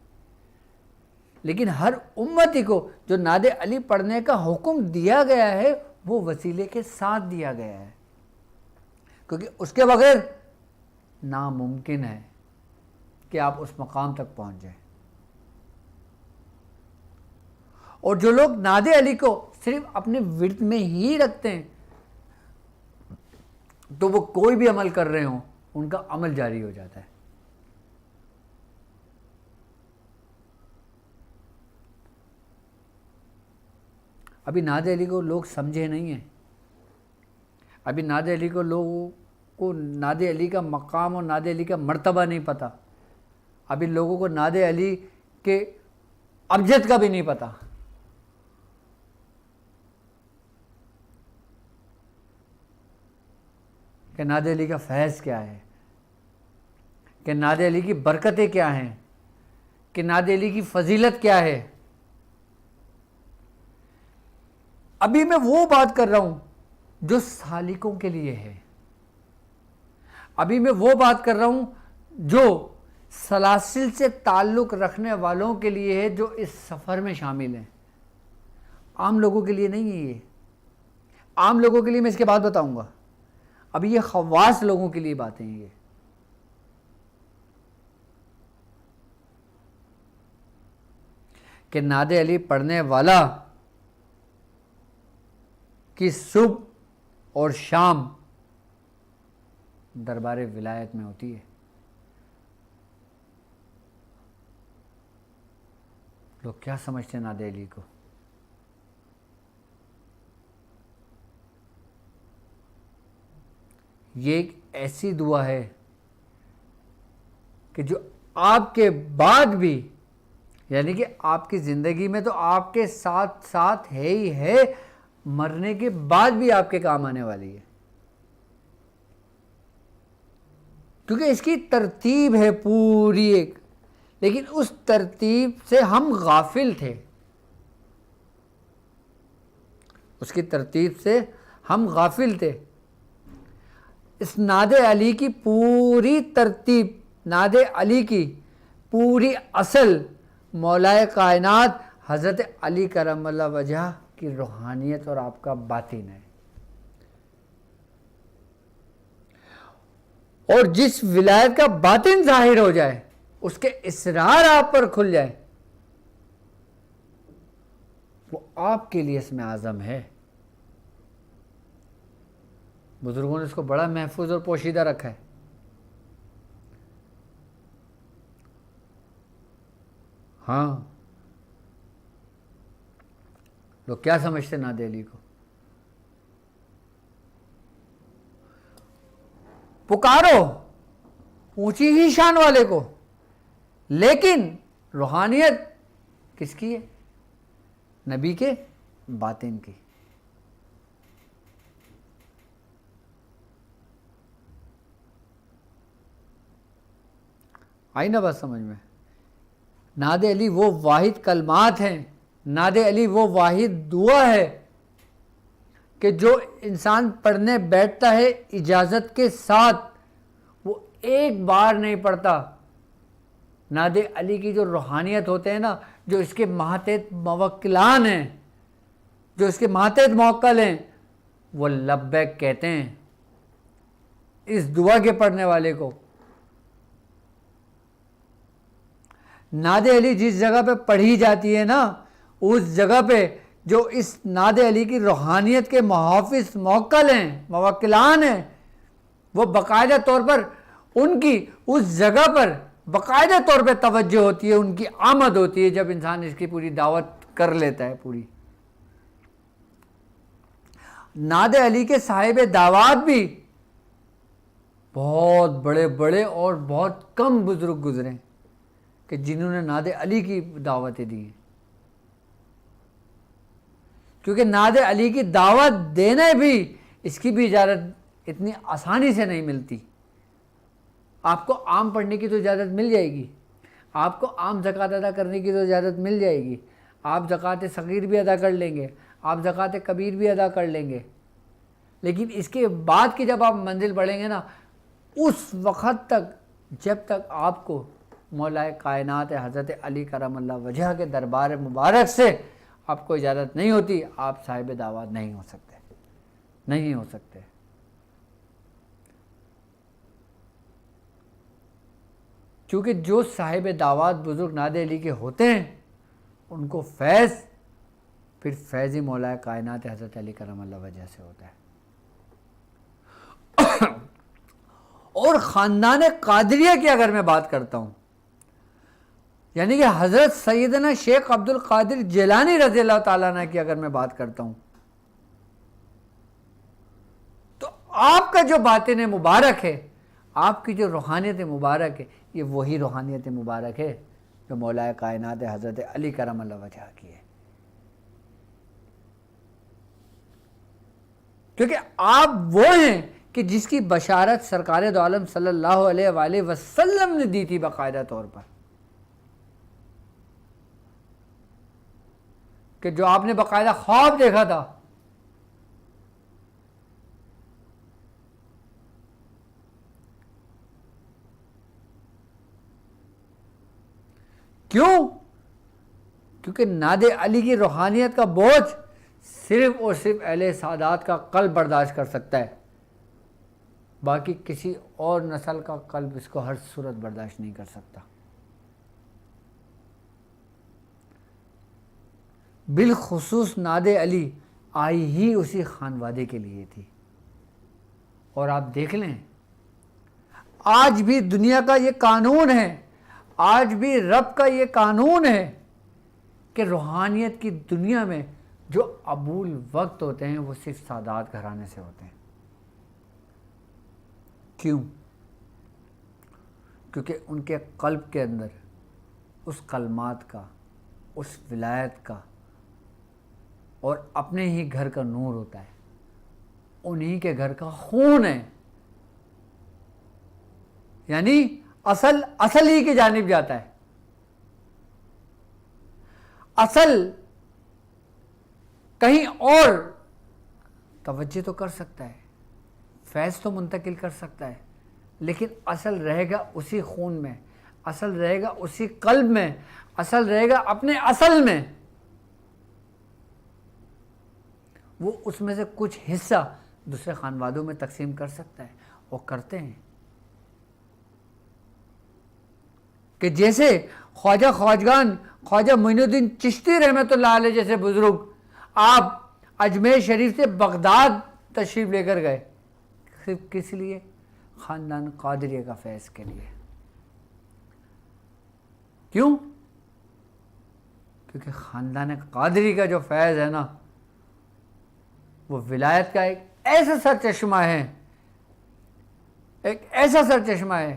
لیکن ہر امتی کو جو ناد علی پڑھنے کا حکم دیا گیا ہے وہ وسیلے کے ساتھ دیا گیا ہے، کیونکہ اس کے بغیر ناممکن ہے کہ آپ اس مقام تک پہنچ جائیں. اور جو لوگ ناد علی کو صرف اپنے ورد میں ہی رکھتے ہیں تو وہ کوئی بھی عمل کر رہے ہوں ان کا عمل جاری ہو جاتا ہے. ابھی ناد علی کو لوگ سمجھے نہیں ہیں، ابھی ناد علی کو لوگوں کو ناد علی کا مقام اور ناد علی کا مرتبہ نہیں پتا. ابھی لوگوں کو ناد علی کے ابجد کا بھی نہیں پتا. کہ ناد علی کا فیض کیا ہے، کہ ناد علی کی برکتیں کیا ہیں، کہ ناد علی کی فضیلت کیا ہے. ابھی میں وہ بات کر رہا ہوں جو سالکوں کے لیے ہے. ابھی میں وہ بات کر رہا ہوں جو سلاسل سے تعلق رکھنے والوں کے لیے ہے، جو اس سفر میں شامل ہیں. عام لوگوں کے لیے نہیں ہے یہ. عام لوگوں کے لیے میں اس کے بعد بتاؤں گا. ابھی یہ خواص لوگوں کے لیے باتیں ہیں. یہ کہ ناد علی پڑھنے والا کی صبح اور شام دربار ولایت میں ہوتی ہے. لوگ کیا سمجھتے ہیں ناد علی کو؟ یہ ایک ایسی دعا ہے کہ جو آپ کے بعد بھی، یعنی کہ آپ کی زندگی میں تو آپ کے ساتھ ساتھ ہے ہی ہے، مرنے کے بعد بھی آپ کے کام آنے والی ہے. کیونکہ اس کی ترتیب ہے پوری ایک، لیکن اس ترتیب سے ہم غافل تھے. اس کی ترتیب سے ہم غافل تھے. اس ناد علی کی پوری ترتیب، ناد علی کی پوری اصل مولائے کائنات حضرت علی کرم اللہ وجہ کی روحانیت اور آپ کا باطن ہے. اور جس ولایت کا باطن ظاہر ہو جائے، اس کے اسرار آپ پر کھل جائے، وہ آپ کے لیے اسم اعظم ہے. بزرگوں نے اس کو بڑا محفوظ اور پوشیدہ رکھا ہے. ہاں، لوگ کیا سمجھتے ناد علی کو؟ پکارو اونچی ہی شان والے کو، لیکن روحانیت کس کی ہے؟ نبی کے باطن کی. آئی نا بات سمجھ میں؟ ناد علی وہ واحد کلمات ہیں، ناد علی وہ واحد دعا ہے کہ جو انسان پڑھنے بیٹھتا ہے اجازت کے ساتھ، وہ ایک بار نہیں پڑھتا. ناد علی کی جو روحانیت ہوتے ہیں نا، جو اس کے ماتحت موکلان ہیں، جو اس کے ماتحت موکل ہیں، وہ لبیک کہتے ہیں اس دعا کے پڑھنے والے کو۔ نعت علی جس جگہ پہ پڑھی جاتی ہے نا، اس جگہ پہ جو اس نعت علی کی روحانیت کے محافظ موکل ہیں، موکلان ہیں، وہ باقاعدہ طور پر ان کی اس جگہ پر باقاعدہ طور پہ توجہ ہوتی ہے، ان کی آمد ہوتی ہے جب انسان اس کی پوری دعوت کر لیتا ہے پوری۔ نعت علی کے صاحب دعوات بھی بہت بڑے بڑے اور بہت کم بزرگ گزرے کہ جنہوں نے نعت علی کی دعوتیں دی ہیں، کیونکہ نعت علی کی دعوت دینے بھی اس کی بھی اجازت اتنی آسانی سے نہیں ملتی۔ آپ کو عام پڑھنے کی تو اجازت مل جائے گی، آپ کو عام زکوٰۃ ادا کرنے کی تو اجازت مل جائے گی، آپ زکوٰۃ صغیر بھی ادا کر لیں گے، آپ زکوٰۃ کبیر بھی ادا کر لیں گے، لیکن اس کے بعد کی جب آپ منزل بڑھیں گے نا، اس وقت تک جب تک آپ کو مولا کائنات حضرت علی کرم اللہ وجہ کے دربار مبارک سے آپ کو اجازت نہیں ہوتی، آپ صاحب دعوت نہیں ہو سکتے، نہیں ہو سکتے۔ کیونکہ جو صاحب دعوات بزرگ نعت علی کے ہوتے ہیں ان کو فیض پھر فیض مولا کائنات حضرت علی کرم اللہ وجہ سے ہوتا ہے۔ اور خاندان قادریہ کی اگر میں بات کرتا ہوں، یعنی کہ حضرت سیدنا شیخ عبد القادر جیلانی رضی اللہ تعالیٰ عنہ کی اگر میں بات کرتا ہوں، تو آپ کا جو باطن مبارک ہے، آپ کی جو روحانیت مبارک ہے، یہ وہی روحانیت مبارک ہے جو مولا کائنات حضرت علی کرم اللہ وجہ کی ہے۔ کیونکہ آپ وہ ہیں کہ جس کی بشارت سرکار دو عالم صلی اللہ علیہ وآلہ وسلم نے دی تھی باقاعدہ طور پر، کہ جو آپ نے باقاعدہ خواب دیکھا تھا، کیوں؟ کیونکہ نعت علی کی روحانیت کا بوجھ صرف اور صرف اہل سعادات کا قلب برداشت کر سکتا ہے، باقی کسی اور نسل کا قلب اس کو ہر صورت برداشت نہیں کر سکتا۔ بالخصوص نعت علی آئی ہی اسی خانوادے کے لیے تھی، اور آپ دیکھ لیں آج بھی دنیا کا یہ قانون ہے، آج بھی رب کا یہ قانون ہے کہ روحانیت کی دنیا میں جو ابول وقت ہوتے ہیں وہ صرف سادات گھرانے سے ہوتے ہیں۔ کیوں؟ کیونکہ ان کے قلب کے اندر اس کلمات کا، اس ولایت کا اور اپنے ہی گھر کا نور ہوتا ہے، انہی کے گھر کا خون ہے، یعنی اصل ہی کی جانب جاتا ہے۔ اصل کہیں اور توجہ تو کر سکتا ہے، فیض تو منتقل کر سکتا ہے، لیکن اصل رہے گا اسی خون میں، اصل رہے گا اسی قلب میں، اصل رہے گا اپنے اصل میں۔ وہ اس میں سے کچھ حصہ دوسرے خانوادوں میں تقسیم کر سکتا ہے، وہ کرتے ہیں۔ کہ جیسے خواجہ خواجگان خواجہ معین الدین چشتی رحمۃ اللہ علیہ جیسے بزرگ آپ اجمیر شریف سے بغداد تشریف لے کر گئے، صرف کس لیے؟ خاندان قادریہ کا فیض کے لیے۔ کیوں؟ کیونکہ خاندان قادری کا جو فیض ہے نا، وہ ولایت کا ایک ایسا سر چشمہ ہے، ایک ایسا سر چشمہ ہے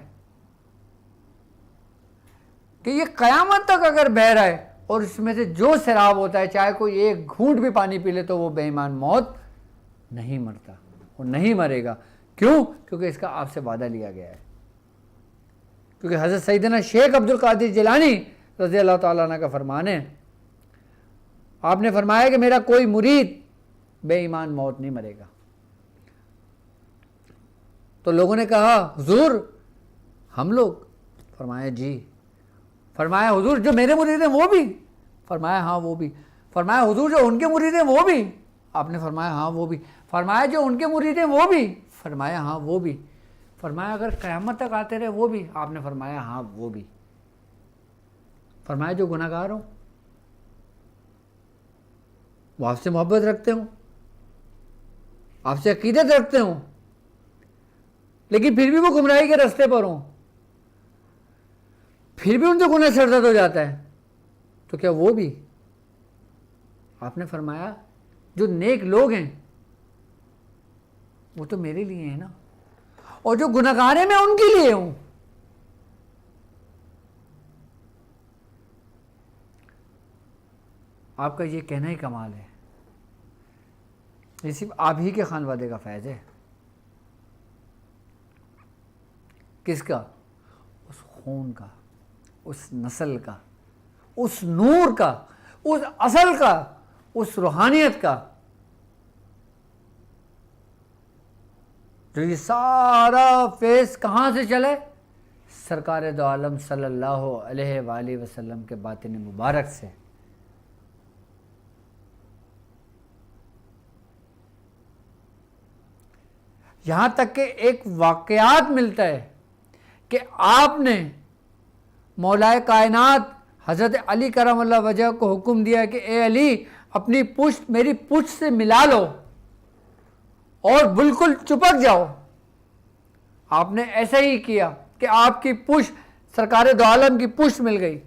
کہ یہ قیامت تک اگر بہہ رہا ہے اور اس میں سے جو سیراب ہوتا ہے، چاہے کوئی ایک گھونٹ بھی پانی پی لے تو وہ بے ایمان موت نہیں مرتا، وہ نہیں مرے گا۔ کیوں؟ کیونکہ اس کا آپ سے وعدہ لیا گیا ہے۔ کیونکہ حضرت سیدنا شیخ عبد القادر جیلانی رضی اللہ تعالیٰ عنہ کا فرمان ہے، آپ نے فرمایا کہ میرا کوئی مرید بے ایمان موت نہیں مرے گا۔ تو لوگوں نے کہا حضور ہم لوگ؟ فرمایا جی۔ فرمایا حضور جو میرے مرید ہیں وہ بھی؟ فرمایا ہاں وہ بھی۔ فرمایا حضور جو ان کے مرید ہیں وہ بھی؟ آپ نے فرمایا ہاں وہ بھی. فرمایا جو ان کے مرید ہیں وہ بھی؟ فرمایا ہاں وہ بھی. فرمایا اگر قیامت تک آتے رہے وہ بھی؟ آپ نے فرمایا ہاں وہ بھی. فرمایا جو گناہ گار ہوں، وہ آپ سے محبت رکھتے ہوں، آپ سے عقیدت رکھتے ہوں، لیکن پھر بھی وہ گمراہی کے راستے پر ہوں، پھر بھی ان سے گناہ سرزد ہو جاتا ہے، تو کیا وہ بھی؟ آپ نے فرمایا جو نیک لوگ ہیں وہ تو میرے لیے ہیں نا، اور جو گناہ گار ہیں میں ان کے لیے ہوں. آپ کا یہ کہنا ہی کمال ہے. یہ صرف آپ ہی کے خانوادے کا فیض ہے. کس کا؟ اس خون کا، اس نسل کا، اس نور کا، اس اصل کا، اس روحانیت کا، جو یہ سارا فیض کہاں سے چلے؟ سرکار دو عالم صلی اللہ علیہ وآلہ وسلم کے باطن مبارک سے. یہاں تک کہ ایک واقعات ملتا ہے کہ آپ نے مولائے کائنات حضرت علی کرم اللہ وجہ کو حکم دیا کہ اے علی اپنی پشت میری پشت سے ملا لو اور بالکل چپک جاؤ. آپ نے ایسا ہی کیا کہ آپ کی پشت سرکار دو عالم کی پشت مل گئی.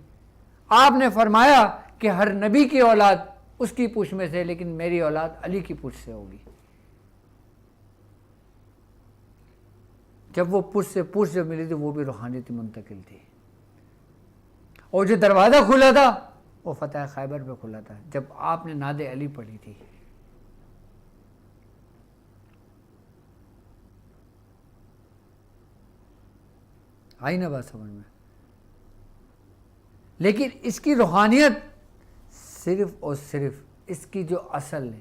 آپ نے فرمایا کہ ہر نبی کی اولاد اس کی پشت میں سے، لیکن میری اولاد علی کی پشت سے ہوگی. جب وہ پشت سے پشت جو ملی تھی وہ بھی روحانیت منتقل تھی. اور جو دروازہ کھلا تھا وہ فتح خیبر پہ کھلا تھا جب آپ نے نعت علی پڑھی تھی. آئی نا بات سمجھ میں؟ لیکن اس کی روحانیت صرف اور صرف اس کی جو اصل ہے،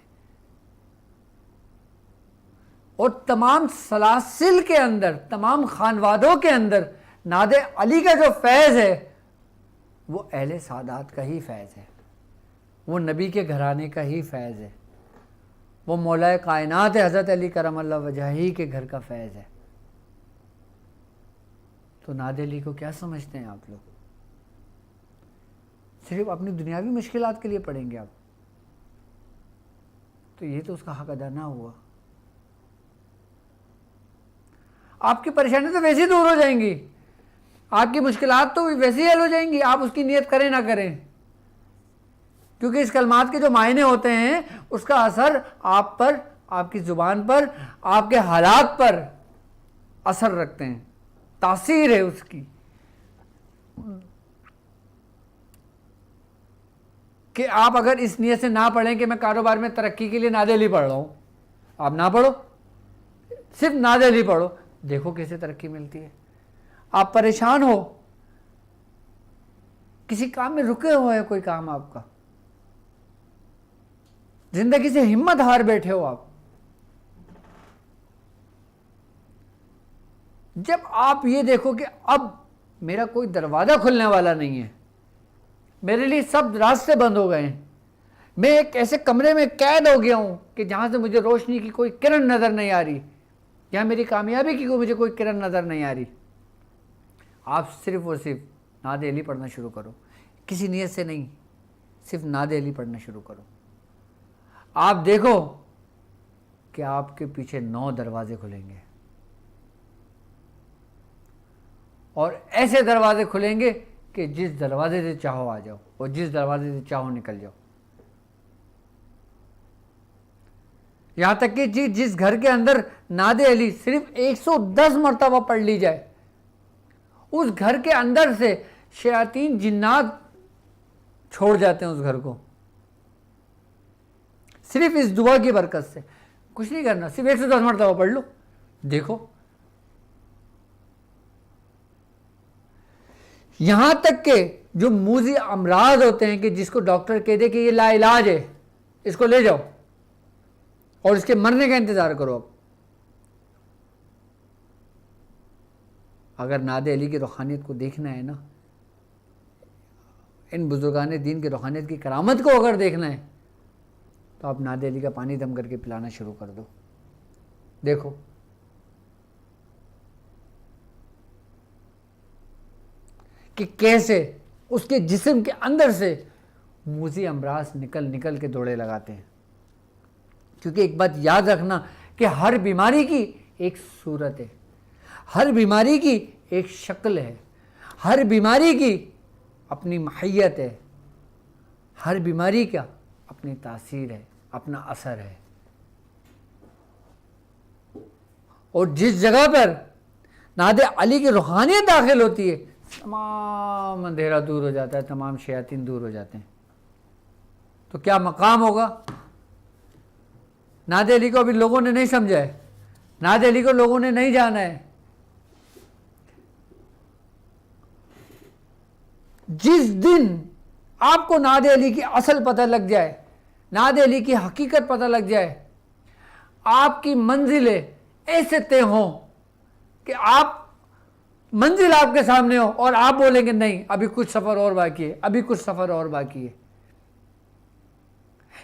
اور تمام سلاسل کے اندر، تمام خانوادوں کے اندر نعت علی کا جو فیض ہے وہ اہل سادات کا ہی فیض ہے، وہ نبی کے گھرانے کا ہی فیض ہے، وہ مولا کائنات حضرت علی کرم اللہ وجہہ ہی کے گھر کا فیض ہے. تو نعت علی کو کیا سمجھتے ہیں آپ لوگ؟ صرف اپنی دنیاوی مشکلات کے لیے پڑھیں گے آپ تو یہ تو اس کا حق ادا نہ ہوا. آپ کی پریشانی تو ویسے ہی دور ہو جائیں گی، آپ کی مشکلات تو ویسے ہی حل ہو جائیں گی، آپ اس کی نیت کریں نہ کریں، کیونکہ اس کلمات کے جو معنی ہوتے ہیں اس کا اثر آپ پر، آپ کی زبان پر، آپ کے حالات پر اثر رکھتے ہیں، تاثیر ہے اس کی. کہ آپ اگر اس نیت سے نہ پڑھیں کہ میں کاروبار میں ترقی کے لیے نعت علی پڑھ رہا ہوں، آپ نہ پڑھو، صرف نعت علی پڑھو، دیکھو کیسے ترقی ملتی ہے. آپ پریشان ہو، کسی کام میں رکے ہوئے ہیں، کوئی کام آپ کا، زندگی سے ہمت ہار بیٹھے ہو آپ، جب آپ یہ دیکھو کہ اب میرا کوئی دروازہ کھلنے والا نہیں ہے، میرے لیے سب راستے بند ہو گئے ہیں، میں ایک ایسے کمرے میں قید ہو گیا ہوں کہ جہاں سے مجھے روشنی کی کوئی کرن نظر نہیں آ رہی، یہاں میری کامیابی کی مجھے کوئی کرن نظر نہیں آ رہی، آپ صرف اور صرف نعت علی پڑھنا شروع کرو، کسی نیت سے نہیں، صرف نعت علی پڑھنا شروع کرو. آپ دیکھو کہ آپ کے پیچھے 9 دروازے کھلیں گے، اور ایسے دروازے کھلیں گے کہ جس دروازے سے چاہو آ جاؤ اور جس دروازے سے چاہو نکل جاؤ. یہاں تک کہ جس گھر کے اندر نعت علی صرف 110 مرتبہ پڑھ لی جائے، اس گھر کے اندر سے شیاطین جنات چھوڑ جاتے ہیں اس گھر کو، صرف اس دعا کی برکت سے. کچھ نہیں کرنا، صرف 110 مرتبہ پڑھ لو، دیکھو. یہاں تک کہ جو موذی امراض ہوتے ہیں کہ جس کو ڈاکٹر کہہ دے کہ یہ لا علاج ہے، اس کو لے جاؤ اور اس کے مرنے کا انتظار کرو. اب اگر نعت علی کی روحانیت کو دیکھنا ہے نا، ان بزرگان دین کی روحانیت کی کرامت کو اگر دیکھنا ہے تو آپ نادر علی کا پانی دم کر کے پلانا شروع کر دو، دیکھو کہ کیسے اس کے جسم کے اندر سے موذی امراض نکل کے دوڑے لگاتے ہیں۔ کیونکہ ایک بات یاد رکھنا کہ ہر بیماری کی ایک صورت ہے، ہر بیماری کی ایک شکل ہے، ہر بیماری کی اپنی ماہیت ہے، ہر بیماری کا اپنی تاثیر ہے، اپنا اثر ہے۔ اور جس جگہ پر نادر علی کی روحانیت داخل ہوتی ہے، تمام اندھیرا دور ہو جاتا ہے، تمام شیاطین دور ہو جاتے ہیں۔ تو کیا مقام ہوگا؟ نادر علی کو ابھی لوگوں نے نہیں سمجھا ہے، نادر علی کو لوگوں نے نہیں جانا ہے۔ جس دن آپ کو نادر علی کی اصل پتہ لگ جائے، نادر علی کی حقیقت پتہ لگ جائے، آپ کی منزلیں ایسے طے ہوں کہ آپ منزل آپ کے سامنے ہو اور آپ بولیں گے نہیں ابھی کچھ سفر اور باقی ہے، ابھی کچھ سفر اور باقی ہے۔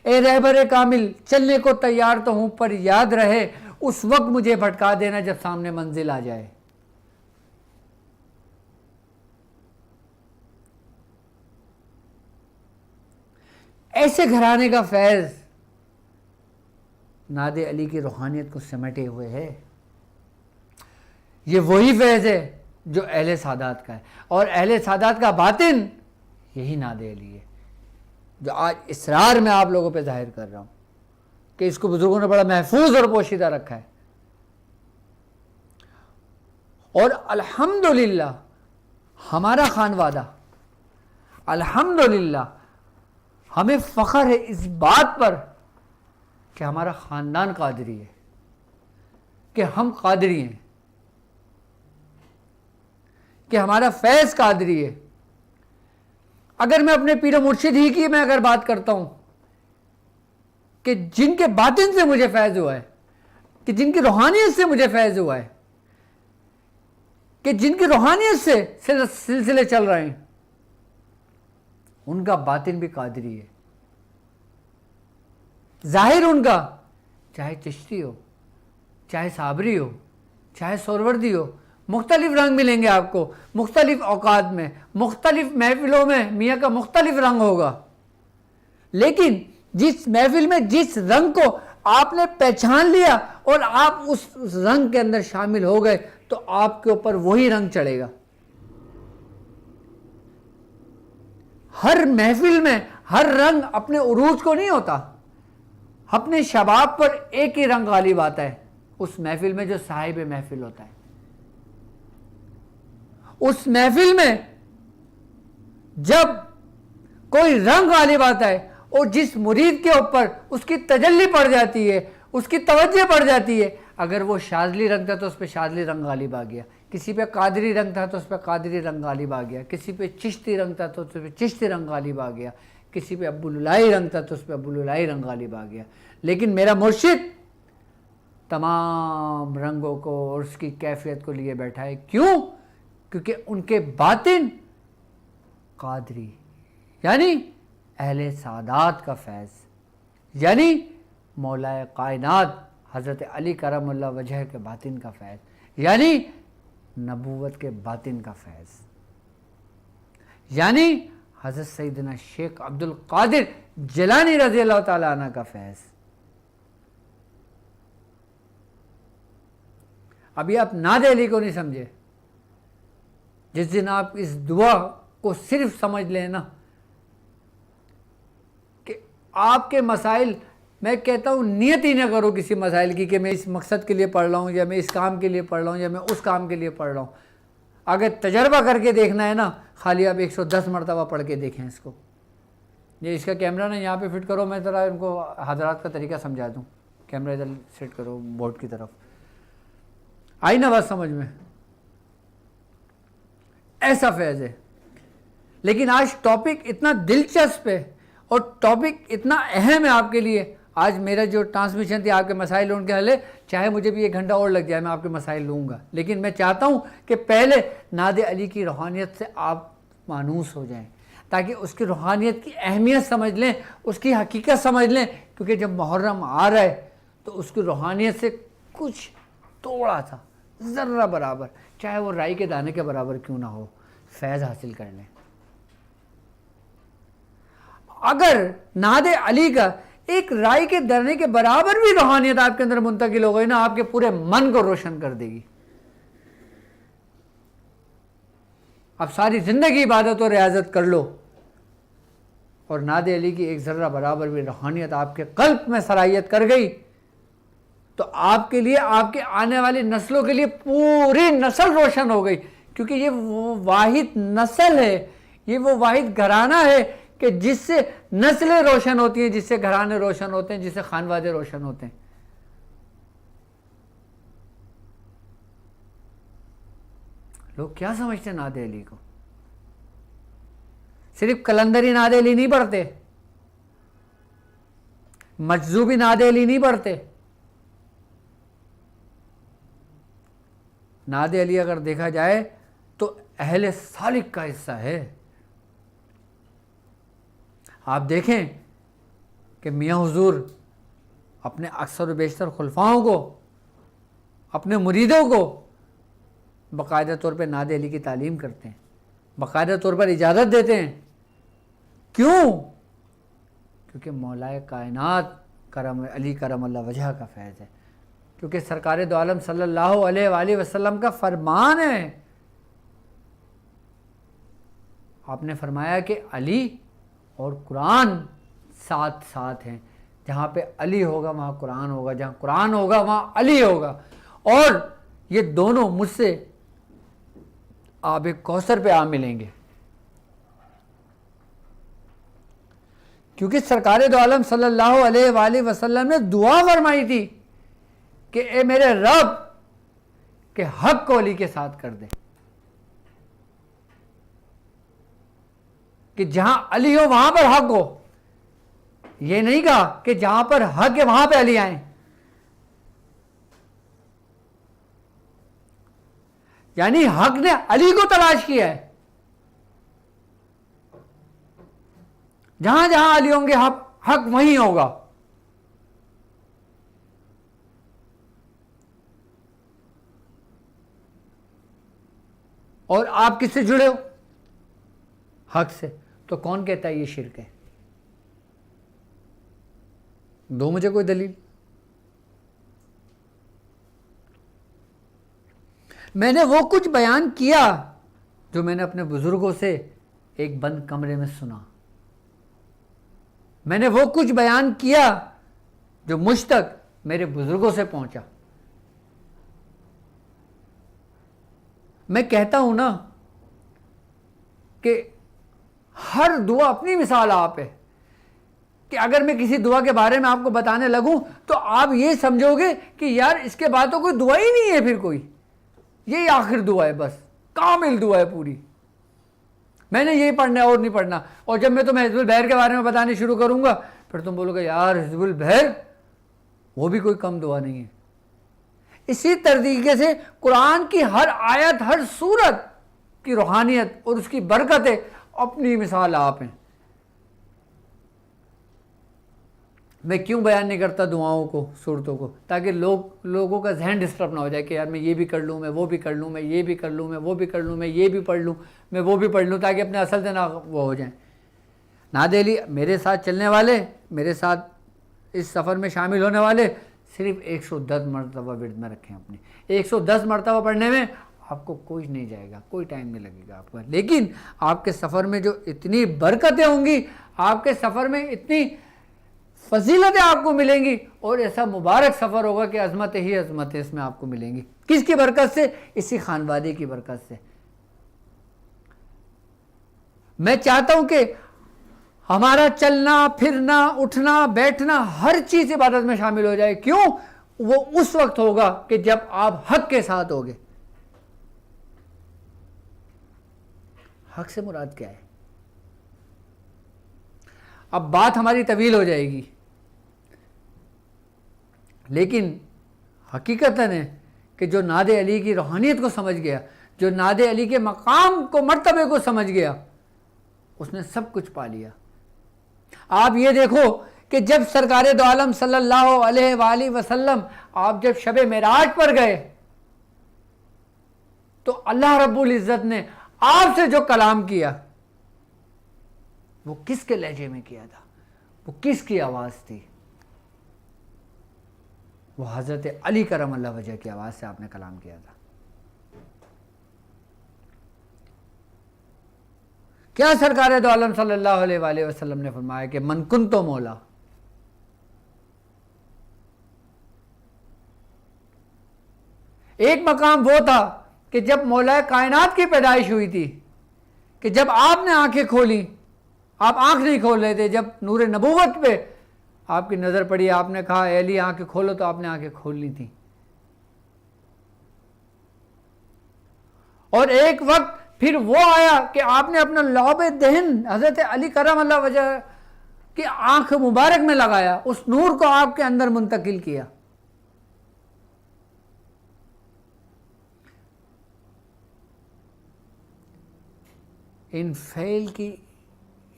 اے رہبر کامل، چلنے کو تیار تو ہوں پر یاد رہے اس وقت مجھے بھٹکا دینا جب سامنے منزل آ جائے۔ ایسے گھرانے کا فیض نادر علی کی روحانیت کو سمیٹے ہوئے ہے۔ یہ وہی فیض ہے جو اہل سادات کا ہے، اور اہل سادات کا باطن یہی نادر علی ہے جو آج اسرار میں آپ لوگوں پہ ظاہر کر رہا ہوں کہ اس کو بزرگوں نے بڑا محفوظ اور پوشیدہ رکھا ہے۔ اور الحمدللہ ہمارا خانوادہ، الحمدللہ ہمیں فخر ہے اس بات پر کہ ہمارا خاندان قادری ہے، کہ ہم قادری ہیں، کہ ہمارا فیض قادری ہے۔ اگر میں اپنے پیر و مرشد ہی کی میں اگر بات کرتا ہوں کہ جن کے باطن سے مجھے فیض ہوا ہے، کہ جن کی روحانیت سے مجھے فیض ہوا ہے، کہ جن کی روحانیت سے سلسلے چل رہے ہیں، ان کا باطن بھی قادری ہے۔ ظاہر ان کا چاہے چشتی ہو، چاہے صابری ہو، چاہے سوروردی ہو، مختلف رنگ ملیں گے آپ کو، مختلف اوقات میں، مختلف محفلوں میں میاں کا مختلف رنگ ہوگا، لیکن جس محفل میں جس رنگ کو آپ نے پہچان لیا اور آپ اس رنگ کے اندر شامل ہو گئے تو آپ کے اوپر وہی رنگ چڑھے گا۔ ہر محفل میں ہر رنگ اپنے عروج کو نہیں ہوتا، اپنے شباب پر ایک ہی رنگ غالب آتا ہے اس محفل میں جو صاحب محفل ہوتا ہے۔ اس محفل میں جب کوئی رنگ غالب آتا ہے اور جس مرید کے اوپر اس کی تجلی پڑ جاتی ہے، اس کی توجہ پڑ جاتی ہے، اگر وہ شاذلی رنگ تھا تو اس پہ شاذلی رنگ غالب آ گیا، کسی پہ قادری رنگ تھا تو اس پہ قادری رنگ غالب آ گیا، کسی پہ چشتی رنگ تھا تو اس پہ چشتی رنگ غالب آ گیا، کسی پہ ابوالعلائی رنگ تھا تو اس پہ ابوالعلائی رنگ غالب آ گیا۔ لیکن میرا مرشد تمام رنگوں کو اور اس کی کیفیت کو لیے بیٹھا ہے۔ کیوں؟ کیونکہ ان کے باطن قادری یعنی اہل سعادات کا فیض، یعنی مولا کائنات حضرت علی کرم اللہ وجہ کے باطن کا فیض، یعنی نبوت کے باطن کا فیض، یعنی حضرت سیدنا شیخ عبد القادر جیلانی رضی اللہ تعالیٰ عنہ کا فیض۔ ابھی آپ نادر علی کو نہیں سمجھے، جس دن آپ اس دعا کو صرف سمجھ لیں نا کہ آپ کے مسائل، میں کہتا ہوں نیت ہی نہ کرو کسی مسائل کی کہ میں اس مقصد کے لیے پڑھ رہا ہوں یا میں اس کام کے لیے پڑھ رہا ہوں یا میں اس کام کے لیے پڑھ رہا ہوں۔ اگر تجربہ کر کے دیکھنا ہے نا، خالی آپ 110 مرتبہ پڑھ کے دیکھیں اس کو۔ یہ اس کا کیمرہ نا یہاں پہ فٹ کرو، میں ذرا ان کو حضرات کا طریقہ سمجھا دوں۔ کیمرہ ادھر سیٹ کرو بورڈ کی طرف، آئی نا بات سمجھ میں؟ ایسا فیض ہے۔ لیکن آج ٹاپک اتنا دلچسپ ہے اور ٹاپک اتنا اہم ہے آپ کے لیے۔ آج میرا جو ٹرانسمیشن تھی آپ کے مسائل ان کے حل ہے، چاہے مجھے بھی 1 گھنٹہ اور لگ جائے میں آپ کے مسائل لوں گا، لیکن میں چاہتا ہوں کہ پہلے نادر علی کی روحانیت سے آپ مانوس ہو جائیں تاکہ اس کی روحانیت کی اہمیت سمجھ لیں، اس کی حقیقت سمجھ لیں کیونکہ جب محرم آ رہا ہے تو اس کی روحانیت سے کچھ تھوڑا سا ذرہ برابر، چاہے وہ رائی کے دانے کے برابر کیوں نہ ہو، فیض حاصل کر لیں۔ اگر نعت علی کا ایک رائی کے دانے کے برابر بھی روحانیت آپ کے اندر منتقل ہو گئی نا، آپ کے پورے من کو روشن کر دے گی۔ اب ساری زندگی عبادت و ریاضت کر لو اور نعت علی کی ایک ذرہ برابر بھی روحانیت آپ کے قلب میں سرایت کر گئی تو آپ کے لیے، آپ کے آنے والی نسلوں کے لیے پوری نسل روشن ہو گئی، کیونکہ یہ وہ واحد نسل ہے، یہ وہ واحد گھرانہ ہے کہ جس سے نسلیں روشن ہوتی ہیں، جس سے گھرانے روشن ہوتے ہیں، جس سے خانوادے روشن ہوتے ہیں۔ لوگ کیا سمجھتے ہیں نعت علی کو؟ صرف کلندری نعت علی نہیں پڑھتے، مجذوبی نعت علی نہیں پڑھتے۔ نعت علی اگر دیکھا جائے تو اہل سالک کا حصہ ہے۔ آپ دیکھیں کہ میاں حضور اپنے اکثر و بیشتر خلفاؤں کو، اپنے مریدوں کو باقاعدہ طور پہ نعت علی کی تعلیم کرتے ہیں، باقاعدہ طور پر اجازت دیتے ہیں۔ کیوں؟ کیونکہ مولا کائنات کرم علی کرم اللہ وجہ کا فیض ہے، کیونکہ سرکار دو عالم صلی اللہ علیہ وآلہ وسلم کا فرمان ہے۔ آپ نے فرمایا کہ علی اور قرآن ساتھ ساتھ ہیں، جہاں پہ علی ہوگا وہاں قرآن ہوگا، جہاں قرآن ہوگا وہاں علی ہوگا، اور یہ دونوں مجھ سے آب کوثر پہ آ ملیں گے۔ کیونکہ سرکار دو عالم صلی اللہ علیہ وآلہ وسلم نے دعا فرمائی تھی کہ اے میرے رب کہ حق کو علی کے ساتھ کر دے، کہ جہاں علی ہو وہاں پر حق ہو۔ یہ نہیں کہا کہ جہاں پر حق ہے وہاں پہ علی آئیں، یعنی حق نے علی کو تلاش کیا ہے۔ جہاں جہاں علی ہوں گے حق وہیں ہوگا۔ اور آپ کس سے جڑے ہو؟ حق سے۔ تو کون کہتا ہے یہ شرک ہے؟ دو مجھے کوئی دلیل۔ میں نے وہ کچھ بیان کیا جو میں نے اپنے بزرگوں سے ایک بند کمرے میں سنا، میں نے وہ کچھ بیان کیا جو مجھ تک میرے بزرگوں سے پہنچا۔ میں کہتا ہوں نا کہ ہر دعا اپنی مثال آپ ہے، کہ اگر میں کسی دعا کے بارے میں آپ کو بتانے لگوں تو آپ یہ سمجھو گے کہ یار اس کے بعد تو کوئی دعا ہی نہیں ہے، پھر کوئی یہی آخر دعا ہے، بس کامل دعا ہے پوری، میں نے یہی پڑھنا ہے اور نہیں پڑھنا۔ اور جب میں تمہیں حزب البحر کے بارے میں بتانے شروع کروں گا پھر تم بولو گے یار حزب البحر وہ بھی کوئی کم دعا نہیں ہے۔ اسی طریقے سے قرآن کی ہر آیت، ہر سورت کی روحانیت اور اس کی برکتیں اپنی مثال آپ ہیں۔ میں کیوں بیان نہیں کرتا دعاؤں کو، صورتوں کو؟ تاکہ لوگوں کا ذہن ڈسٹرب نہ ہو جائے کہ یار میں یہ بھی کر لوں، میں وہ بھی کر لوں، میں یہ بھی کر لوں، میں وہ بھی کر لوں، میں یہ بھی پڑھ لوں، میں وہ بھی پڑھ لوں، تاکہ اپنے اصل سے نہ وہ ہو جائیں۔ نعت علی میرے ساتھ چلنے والے، میرے ساتھ اس سفر میں شامل ہونے والے صرف 110 مرتبہ ورد میں رکھیں اپنے۔ 110 مرتبہ پڑھنے میں آپ کو کوئی نہیں جائے گا، کوئی ٹائم نہیں لگے گا آپ کا، لیکن آپ کے سفر میں جو اتنی برکتیں ہوں گی، آپ کے سفر میں اتنی فضیلتیں آپ کو ملیں گی، اور ایسا مبارک سفر ہوگا کہ عظمت ہی عظمتیں اس میں آپ کو ملیں گی۔ کس کی برکت سے؟ اسی خانوادے کی برکت سے۔ میں چاہتا ہوں کہ ہمارا چلنا پھرنا اٹھنا بیٹھنا ہر چیز عبادت میں شامل ہو جائے۔ کیوں؟ وہ اس وقت ہوگا کہ جب آپ حق کے ساتھ ہوگے۔ حق سے مراد کیا ہے؟ اب بات ہماری طویل ہو جائے گی، لیکن حقیقت ہے کہ جو نعت علی کی روحانیت کو سمجھ گیا، جو نعت علی کے مقام کو، مرتبے کو سمجھ گیا، اس نے سب کچھ پا لیا۔ آپ یہ دیکھو کہ جب سرکار دو عالم صلی اللہ علیہ وآلہ وسلم آپ جب شب معراج پر گئے تو اللہ رب العزت نے آپ سے جو کلام کیا وہ کس کے لہجے میں کیا تھا؟ وہ کس کی آواز تھی؟ وہ حضرت علی کرم اللہ وجہ کی آواز سے آپ نے کلام کیا تھا۔ کیا سرکار دو عالم صلی اللہ علیہ وآلہ وسلم نے فرمایا کہ من کنت مولا، ایک مقام وہ تھا کہ جب مولا کائنات کی پیدائش ہوئی تھی کہ جب آپ نے آنکھیں کھولی، آپ آنکھ نہیں کھول رہے تھے، جب نور نبوت پہ آپ کی نظر پڑی، آپ نے کہا اے علی آنکھیں کھولو، تو آپ نے آنکھیں کھولنی تھی۔ اور ایک وقت پھر وہ آیا کہ آپ نے اپنا لعب دہن حضرت علی کرم اللہ وجہ کی آنکھ مبارک میں لگایا، اس نور کو آپ کے اندر منتقل کیا۔ ان فعل کی،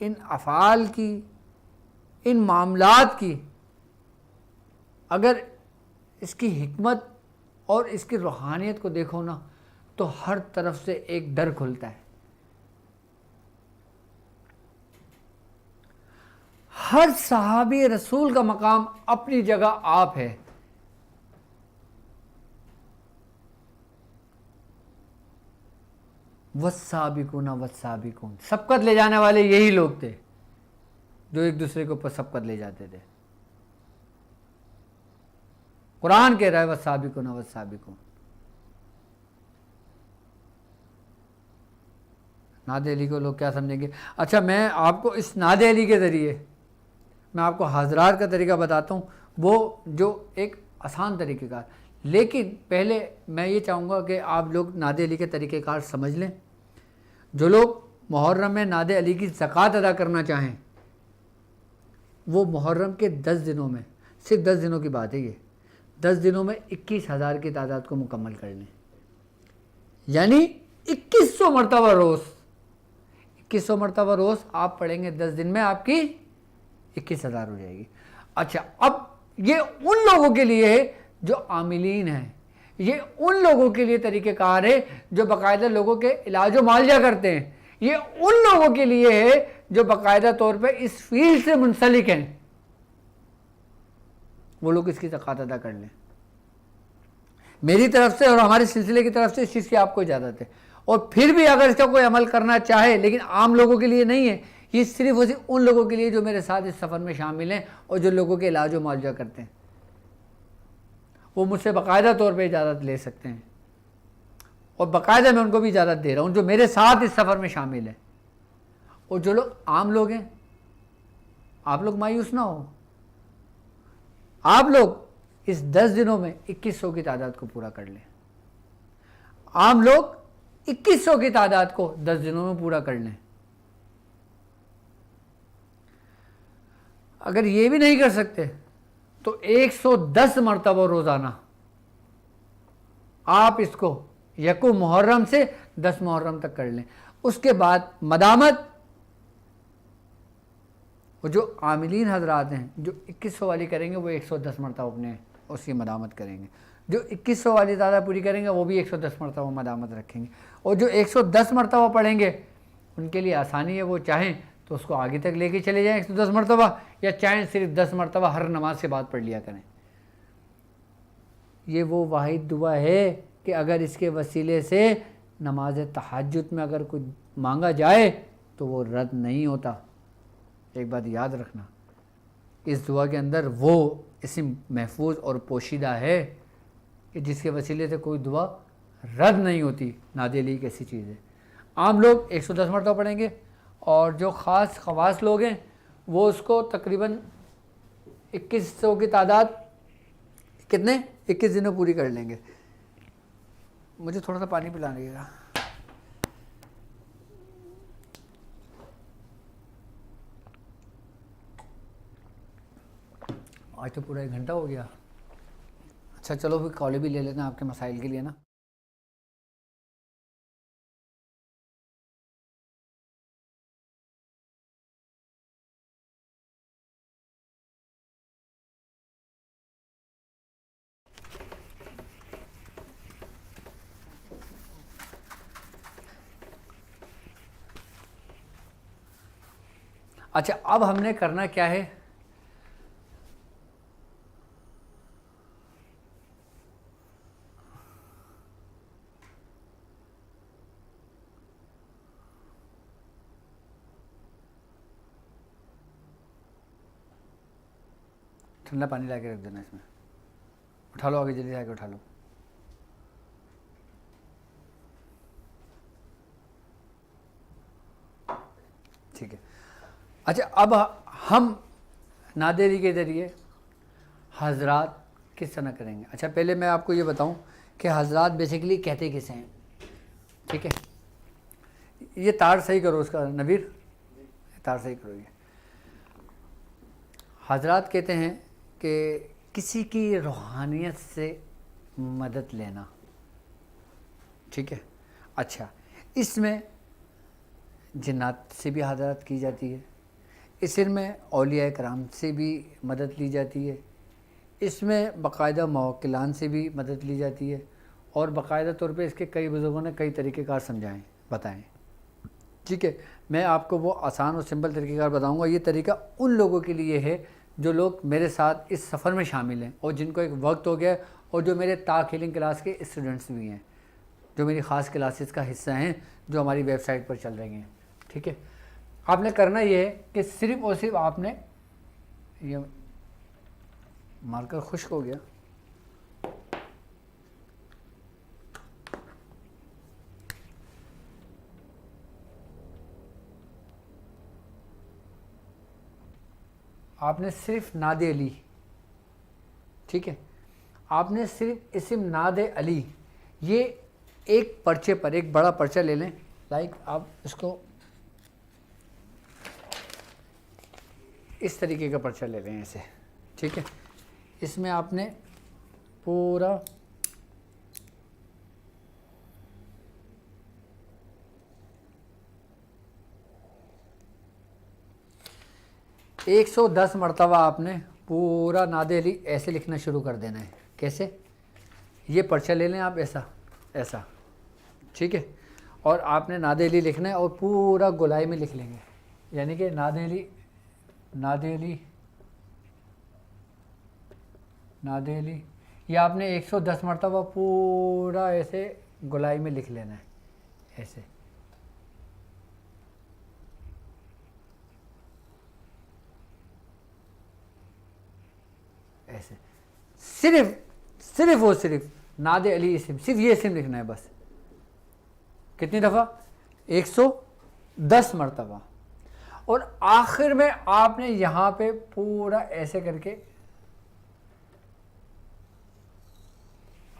ان افعال کی، ان معاملات کی اگر اس کی حکمت اور اس کی روحانیت کو دیکھو نا تو ہر طرف سے ایک ڈر کھلتا ہے۔ ہر صحابی رسول کا مقام اپنی جگہ آپ ہے۔ والسابقون والسابقون، سبقت لے جانے والے یہی لوگ تھے جو ایک دوسرے کے اوپر سبقت لے جاتے تھے۔ قرآن کہہ رہا ہے والسابقون والسابقون۔ نعت علی کو لوگ کیا سمجھیں گے؟ اچھا، میں آپ کو اس نعت علی کے ذریعے میں آپ کو حضرات کا طریقہ بتاتا ہوں، وہ جو ایک آسان طریقہ کار، لیکن پہلے میں یہ چاہوں گا کہ آپ لوگ نعت علی کے طریقہ کار سمجھ لیں۔ جو لوگ محرم میں نعت علی کی زکوٰۃ ادا کرنا چاہیں وہ محرم کے 10 دنوں میں، صرف 10 دنوں کی بات ہے یہ، 10 دنوں میں 21,000 کی تعداد کو مکمل کر لیں، یعنی 2100 مرتبہ روز، 2100 مرتبہ روز آپ پڑھیں گے 10 دن میں، آپ کی 21,000 ہو جائے گی۔ اچھا، اب یہ ان لوگوں کے لیے ہے جو عاملین ہیں، یہ ان لوگوں کے لیے طریقہ کار ہے جو باقاعدہ لوگوں کے علاج و معالجہ کرتے ہیں، یہ ان لوگوں کے لیے ہے جو باقاعدہ طور پہ اس فیلڈ سے منسلک ہیں، وہ لوگ اس کی زکوٰۃ ادا کر لیں۔ میری طرف سے اور ہمارے سلسلے کی طرف سے اس چیز کی آپ کو اجازت ہے، اور پھر بھی اگر اس کا کوئی عمل کرنا چاہے، لیکن عام لوگوں کے لیے نہیں ہے، یہ صرف اور صرف ان لوگوں کے لیے جو میرے ساتھ اس سفر میں شامل ہیں اور جو لوگوں کے علاج و معالجہ کرتے ہیں، وہ مجھ سے باقاعدہ طور پہ اجازت لے سکتے ہیں، اور باقاعدہ میں ان کو بھی اجازت دے رہا ہوں جو میرے ساتھ اس سفر میں شامل ہیں۔ اور جو لوگ عام لوگ ہیں، آپ لوگ مایوس نہ ہو، آپ لوگ اس 10 دنوں میں 2100 کی تعداد کو پورا کر لیں، عام لوگ 2100 کی تعداد کو 10 دنوں میں پورا کر لیں۔ اگر یہ بھی نہیں کر سکتے تو 110 مرتبہ روزانہ آپ اس کو یکم محرم سے 10 محرم تک کر لیں۔ اس کے بعد مدامت، وہ جو عاملین حضرات ہیں جو 2100 والی کریں گے وہ 110 مرتبہ اپنے اس کی مدامت کریں گے، جو 2100 والی تعداد پوری کریں گے وہ بھی 110 مرتبہ مدامت رکھیں گے، اور جو 110 مرتبہ پڑھیں گے ان کے لیے آسانی ہے، وہ چاہیں تو اس کو آگے تک لے کے چلے جائیں 110 مرتبہ، یا چاہیں صرف 10 مرتبہ ہر نماز کے بعد پڑھ لیا کریں۔ یہ وہ واحد دعا ہے کہ اگر اس کے وسیلے سے نماز تہجد میں اگر کوئی مانگا جائے تو وہ رد نہیں ہوتا۔ ایک بات یاد رکھنا، اس دعا کے اندر وہ اسم محفوظ اور پوشیدہ ہے کہ جس کے وسیلے سے کوئی دعا رد نہیں ہوتی۔ نعت علی ایک ایسی چیز ہے۔ عام لوگ 110 مرتبہ پڑھیں گے، اور جو خواص لوگ ہیں وہ اس کو تقریباً 2100 کی تعداد کتنے 21 دنوں پوری کر لیں گے۔ مجھے تھوڑا سا پانی پلا لیجیے گا۔ آج تو پورا 1 گھنٹہ ہو گیا۔ اچھا چلو پھر کالے بھی لے لینا آپ کے مسائل کے لیے نا۔ اچھا اب ہم نے کرنا کیا ہے، ٹھنڈا پانی لا کے رکھ دینا اس میں، اٹھا لو آگے جلدی آ کے اٹھا لو. ٹھیک ہے. اچھا اب ہم نادری کے ذریعے حضرات کس طرح کریں گے. اچھا پہلے میں آپ کو یہ بتاؤں کہ حضرات بیسیکلی کہتے کسے ہیں. ٹھیک ہے، یہ تار صحیح کرو اس کا نویر، تار صحیح کرو. یہ حضرات کہتے ہیں کہ کسی کی روحانیت سے مدد لینا. ٹھیک ہے. اچھا اس میں جنات سے بھی حضرات کی جاتی ہے، اس میں اولیاء کرام سے بھی مدد لی جاتی ہے، اس میں باقاعدہ موکلان سے بھی مدد لی جاتی ہے، اور باقاعدہ طور پہ اس کے کئی بزرگوں نے کئی طریقہ کار سمجھائیں بتائیں. ٹھیک ہے، میں آپ کو وہ آسان اور سمپل طریقہ کار بتاؤں گا. یہ طریقہ ان لوگوں کے لیے ہے جو لوگ میرے ساتھ اس سفر میں شامل ہیں اور جن کو ایک وقت ہو گیا ہے، اور جو میرے تاک ہیلنگ کلاس کے اسٹوڈنٹس بھی ہیں، جو میری خاص کلاسز کا حصہ ہیں جو ہماری ویب سائٹ پر چل رہی ہیں. ٹھیک ہے، آپ نے کرنا یہ ہے کہ صرف اور صرف آپ نے یہ مارکر خشک ہو گیا، آپ نے صرف ناد علی، ٹھیک ہے، آپ نے صرف اسم ناد علی یہ ایک پرچے پر ایک بڑا پرچہ لے لیں. لائک آپ اس کو اس طریقے کا پرچہ لے لیں ایسے. ٹھیک ہے، اس میں آپ نے پورا ایک 110 مرتبہ آپ نے پورا ناد علی ایسے لکھنا شروع کر دینا ہے. کیسے؟ یہ پرچہ لے لیں آپ ایسا ایسا. ٹھیک ہے، اور آپ نے ناد علی لکھنا ہے اور پورا گولائی میں لکھ لیں گے. یعنی کہ ناد علی ناد علی ناد علی یہ آپ نے 110 مرتبہ پورا ایسے گولائی میں لکھ لینا ہے ایسے. ایسے صرف اور صرف ناد علی اسم، صرف یہ اسم لکھنا ہے بس. کتنی دفعہ؟ 110 مرتبہ. اور آخر میں آپ نے یہاں پہ پورا ایسے کر کے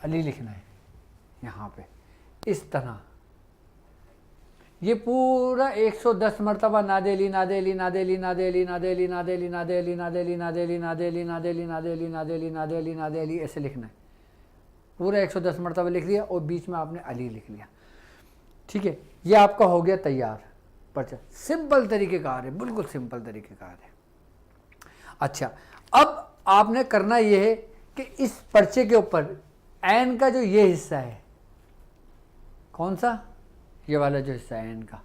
علی لکھنا ہے یہاں پہ اس طرح. یہ پورا 110 مرتبہ ناد علی ناد علی ناد علی ناد علی ناد علی ناد علی ناد علی ناد علی ناد علی ناد علی ناد علی ناد علی ناد علی ناد علی ناد علی ایسے لکھنا ہے. پورا 110 مرتبہ لکھ لیا اور بیچ میں آپ نے علی لکھ لیا. ٹھیک ہے، یہ آپ کا ہو گیا تیار پرچہ. سمپل طریقہ کار ہے، بالکل سمپل طریقہ کار ہے. اچھا اب آپ نے کرنا یہ ہے کہ اس پرچے کے اوپر عین کا جو یہ حصہ ہے، کون سا؟ یہ والا جو حصہ ہے عین کا،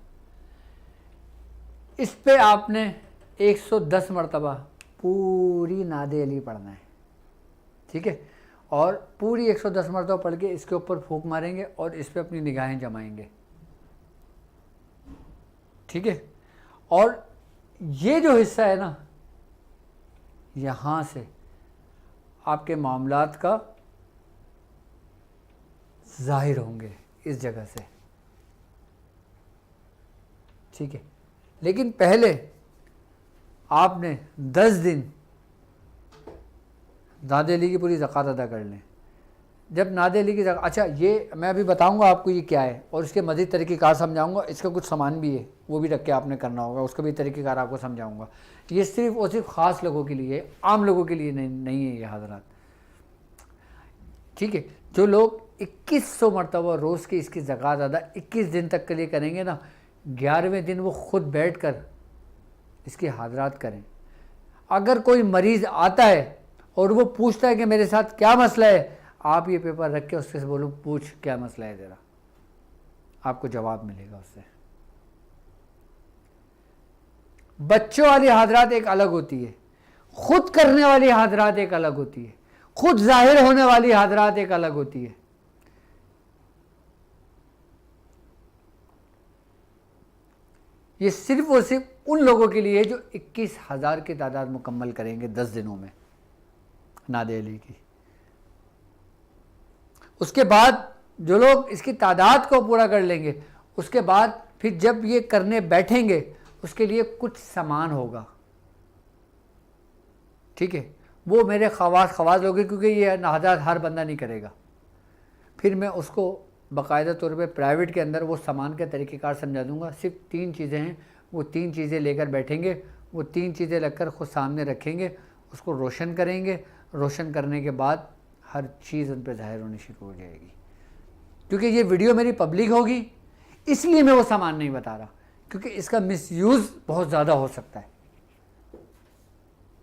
اس پہ آپ نے 110 مرتبہ پوری ناد علی پڑھنا ہے. ٹھیک ہے، اور پوری 110 مرتبہ پڑھ کے اس کے اوپر پھونک ماریں گے اور اس پہ اپنی نگاہیں جمائیں گے. ٹھیک ہے، اور یہ جو حصہ ہے نا، یہاں سے آپ کے معاملات کا ظاہر ہوں گے اس جگہ سے. ٹھیک ہے، لیکن پہلے آپ نے 10 دن ناد علی کی پوری زکوٰۃ ادا کر لیں. جب ناد علی کی زکوٰۃ، اچھا یہ میں ابھی بتاؤں گا آپ کو یہ کیا ہے اور اس کے مزید طریقہ کار سمجھاؤں گا. اس کا کچھ سامان بھی ہے وہ بھی رکھ کے آپ نے کرنا ہوگا، اس کا بھی طریقہ کار آپ کو سمجھاؤں گا. یہ صرف اور صرف خاص لوگوں کے لیے، عام لوگوں کے لیے نہیں ہے یہ حضرات. ٹھیک ہے، جو لوگ 2100 مرتبہ روز کی اس کی زکوٰۃ ادا 21 دن تک کے لیے کریں گے نا، 11ویں دن وہ خود بیٹھ کر اس کی حاضرات کریں. اگر کوئی مریض آتا ہے اور وہ پوچھتا ہے کہ میرے ساتھ کیا مسئلہ ہے، آپ یہ پیپر رکھ کے اس سے بولو پوچھ کیا مسئلہ ہے تیرا، آپ کو جواب ملے گا اس سے. بچوں والی حاضرات ایک الگ ہوتی ہے، خود کرنے والی حاضرات ایک الگ ہوتی ہے، خود ظاہر ہونے والی حاضرات ایک الگ ہوتی ہے۔ یہ صرف اور صرف ان لوگوں کے لیے جو 21,000 کی تعداد مکمل کریں گے 10 دنوں میں ناد علی کی۔ اس کے بعد جو لوگ اس کی تعداد کو پورا کر لیں گے، اس کے بعد پھر جب یہ کرنے بیٹھیں گے اس کے لیے کچھ سامان ہوگا، ٹھیک ہے، وہ میرے خواص لوگ ہیں، کیونکہ یہ ناداد ہر بندہ نہیں کرے گا۔ پھر میں اس کو باقاعدہ طور پہ پرائیویٹ کے اندر وہ سامان کا طریقہ کار سمجھا دوں گا۔ صرف 3 چیزیں ہیں، وہ 3 چیزیں لے کر بیٹھیں گے، وہ 3 چیزیں لگ کر خود سامنے رکھیں گے، اس کو روشن کریں گے، روشن کرنے کے بعد ہر چیز ان پہ ظاہر ہونی شروع ہو جائے گی۔ کیونکہ یہ ویڈیو میری پبلک ہوگی اس لیے میں وہ سامان نہیں بتا رہا، کیونکہ اس کا مس یوز بہت زیادہ ہو سکتا ہے۔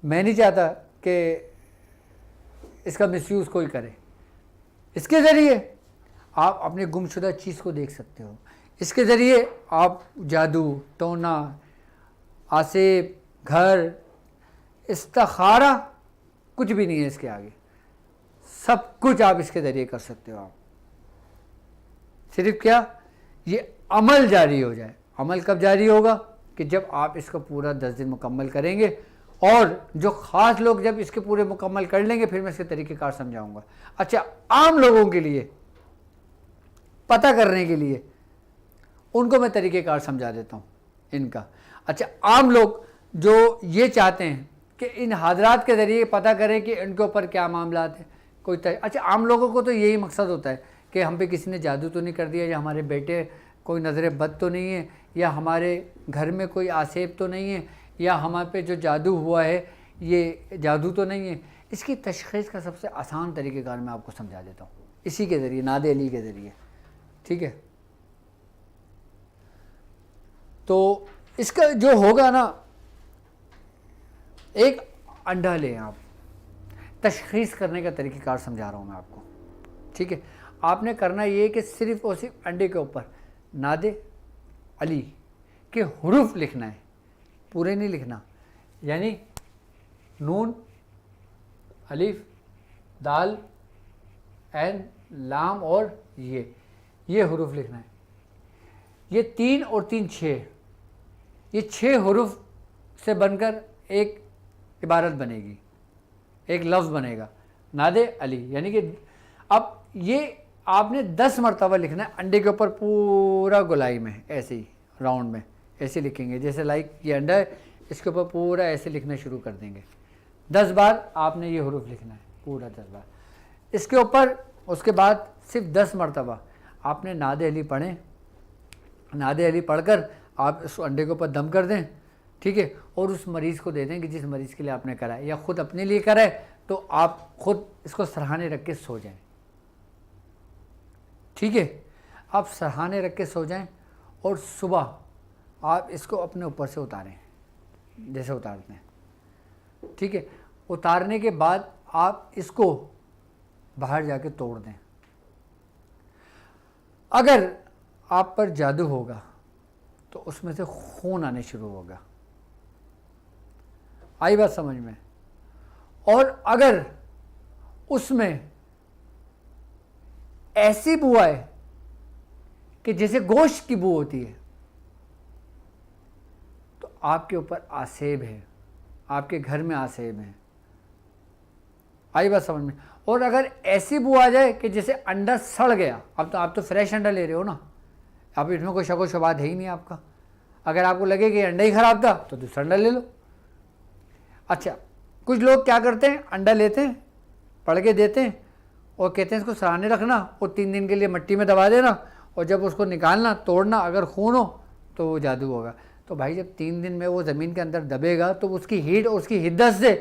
میں نہیں چاہتا کہ اس کا مس یوز کوئی کرے۔ اس کے ذریعے آپ اپنے گم شدہ چیز کو دیکھ سکتے ہو، اس کے ذریعے آپ جادو، ٹونا، آسیب، گھر، استخارہ، کچھ بھی نہیں ہے اس کے آگے، سب کچھ آپ اس کے ذریعے کر سکتے ہو۔ آپ صرف کیا یہ عمل جاری ہو جائے۔ عمل کب جاری ہوگا؟ کہ جب آپ اس کو پورا 10 دن مکمل کریں گے، اور جو خاص لوگ جب اس کے پورے مکمل کر لیں گے پھر میں اس کے طریقہ کار سمجھاؤں گا۔ اچھا، عام لوگوں کے لیے پتہ کرنے کے لیے ان کو میں طریقہ کار سمجھا دیتا ہوں ان کا۔ اچھا، عام لوگ جو یہ چاہتے ہیں کہ ان حاضرات کے ذریعے پتہ کریں کہ ان کے اوپر کیا معاملات ہیں، اچھا عام لوگوں کو تو یہی مقصد ہوتا ہے کہ ہم پہ کسی نے جادو تو نہیں کر دیا، یا ہمارے بیٹے کوئی نظر بد تو نہیں ہے، یا ہمارے گھر میں کوئی آسیب تو نہیں ہے، یا ہمارے پہ جو جادو ہوا ہے یہ جادو تو نہیں ہے۔ اس کی تشخیص کا سب سے آسان طریقہ کار میں آپ کو سمجھا دیتا ہوں اسی کے ذریعے، ناد علی کے ذریعے، ٹھیک ہے۔ تو اس کا جو ہوگا نا، ایک انڈا لیں آپ، تشخیص کرنے کا طریقہ کار سمجھا رہا ہوں میں آپ کو، ٹھیک ہے۔ آپ نے کرنا یہ کہ صرف اور صرف انڈے کے اوپر ناد علی کے حروف لکھنا ہے، پورے نہیں لکھنا، یعنی نون، الف، دال، عین، لام اور یہ حروف لکھنا ہے۔ یہ 3 اور 3 6، یہ 6 حروف سے بن کر ایک عبارت بنے گی، ایک لفظ بنے گا، ناد علی۔ یعنی کہ اب یہ آپ نے 10 مرتبہ لکھنا ہے انڈے کے اوپر، پورا گولائی میں ایسے ہی راؤنڈ میں ایسے لکھیں گے، جیسے لائک یہ انڈا ہے، اس کے اوپر پورا ایسے لکھنا شروع کر دیں گے۔ 10 بار آپ نے یہ حروف لکھنا ہے، پورا 10 بار اس کے اوپر۔ اس کے بعد صرف 10 مرتبہ آپ نے ناد علی پڑھیں، ناد علی پڑھ کر آپ اس انڈے کے اوپر دم کر دیں، ٹھیک ہے، اور اس مریض کو دے دیں کہ جس مریض کے لیے آپ نے کرا ہے، یا خود اپنے لیے کرا ہے تو آپ خود اس کو سرہانے رکھ کے سو جائیں، ٹھیک ہے۔ آپ سرہانے رکھ کے سو جائیں، اور صبح آپ اس کو اپنے اوپر سے اتاریں جیسے اتارتے ہیں، ٹھیک ہے۔ اتارنے کے بعد آپ اس کو باہر جا کے توڑ دیں۔ اگر آپ پر جادو ہوگا تو اس میں سے خون آنے شروع ہوگا، آئی بات سمجھ میں؟ اور اگر اس میں ایسی بو آئے کہ جیسے گوشت کی بو ہوتی ہے تو آپ کے اوپر آسیب ہے، آپ کے گھر میں آسیب ہیں، آئی بات سمجھ میں؟ اور اگر ایسی بو آ جائے کہ جیسے انڈا سڑ گیا، اب تو آپ تو فریش انڈا لے رہے ہو نا، اب اس میں کوئی شک و شبہات ہے ہی نہیں آپ کا۔ اگر آپ کو لگے کہ انڈا ہی خراب تھا تو دوسرا انڈا لے لو۔ اچھا، کچھ لوگ کیا کرتے ہیں، انڈا لیتے ہیں، پڑھ کے دیتے ہیں، اور کہتے ہیں اس کو سرانے رکھنا اور 3 دن کے لیے مٹی میں دبا دینا، اور جب اس کو نکالنا توڑنا، اگر خون ہو تو وہ جادو ہوگا۔ تو بھائی جب 3 دن میں وہ زمین کے اندر دبے گا تو اس کی ہیٹ اور اس کی حدت سے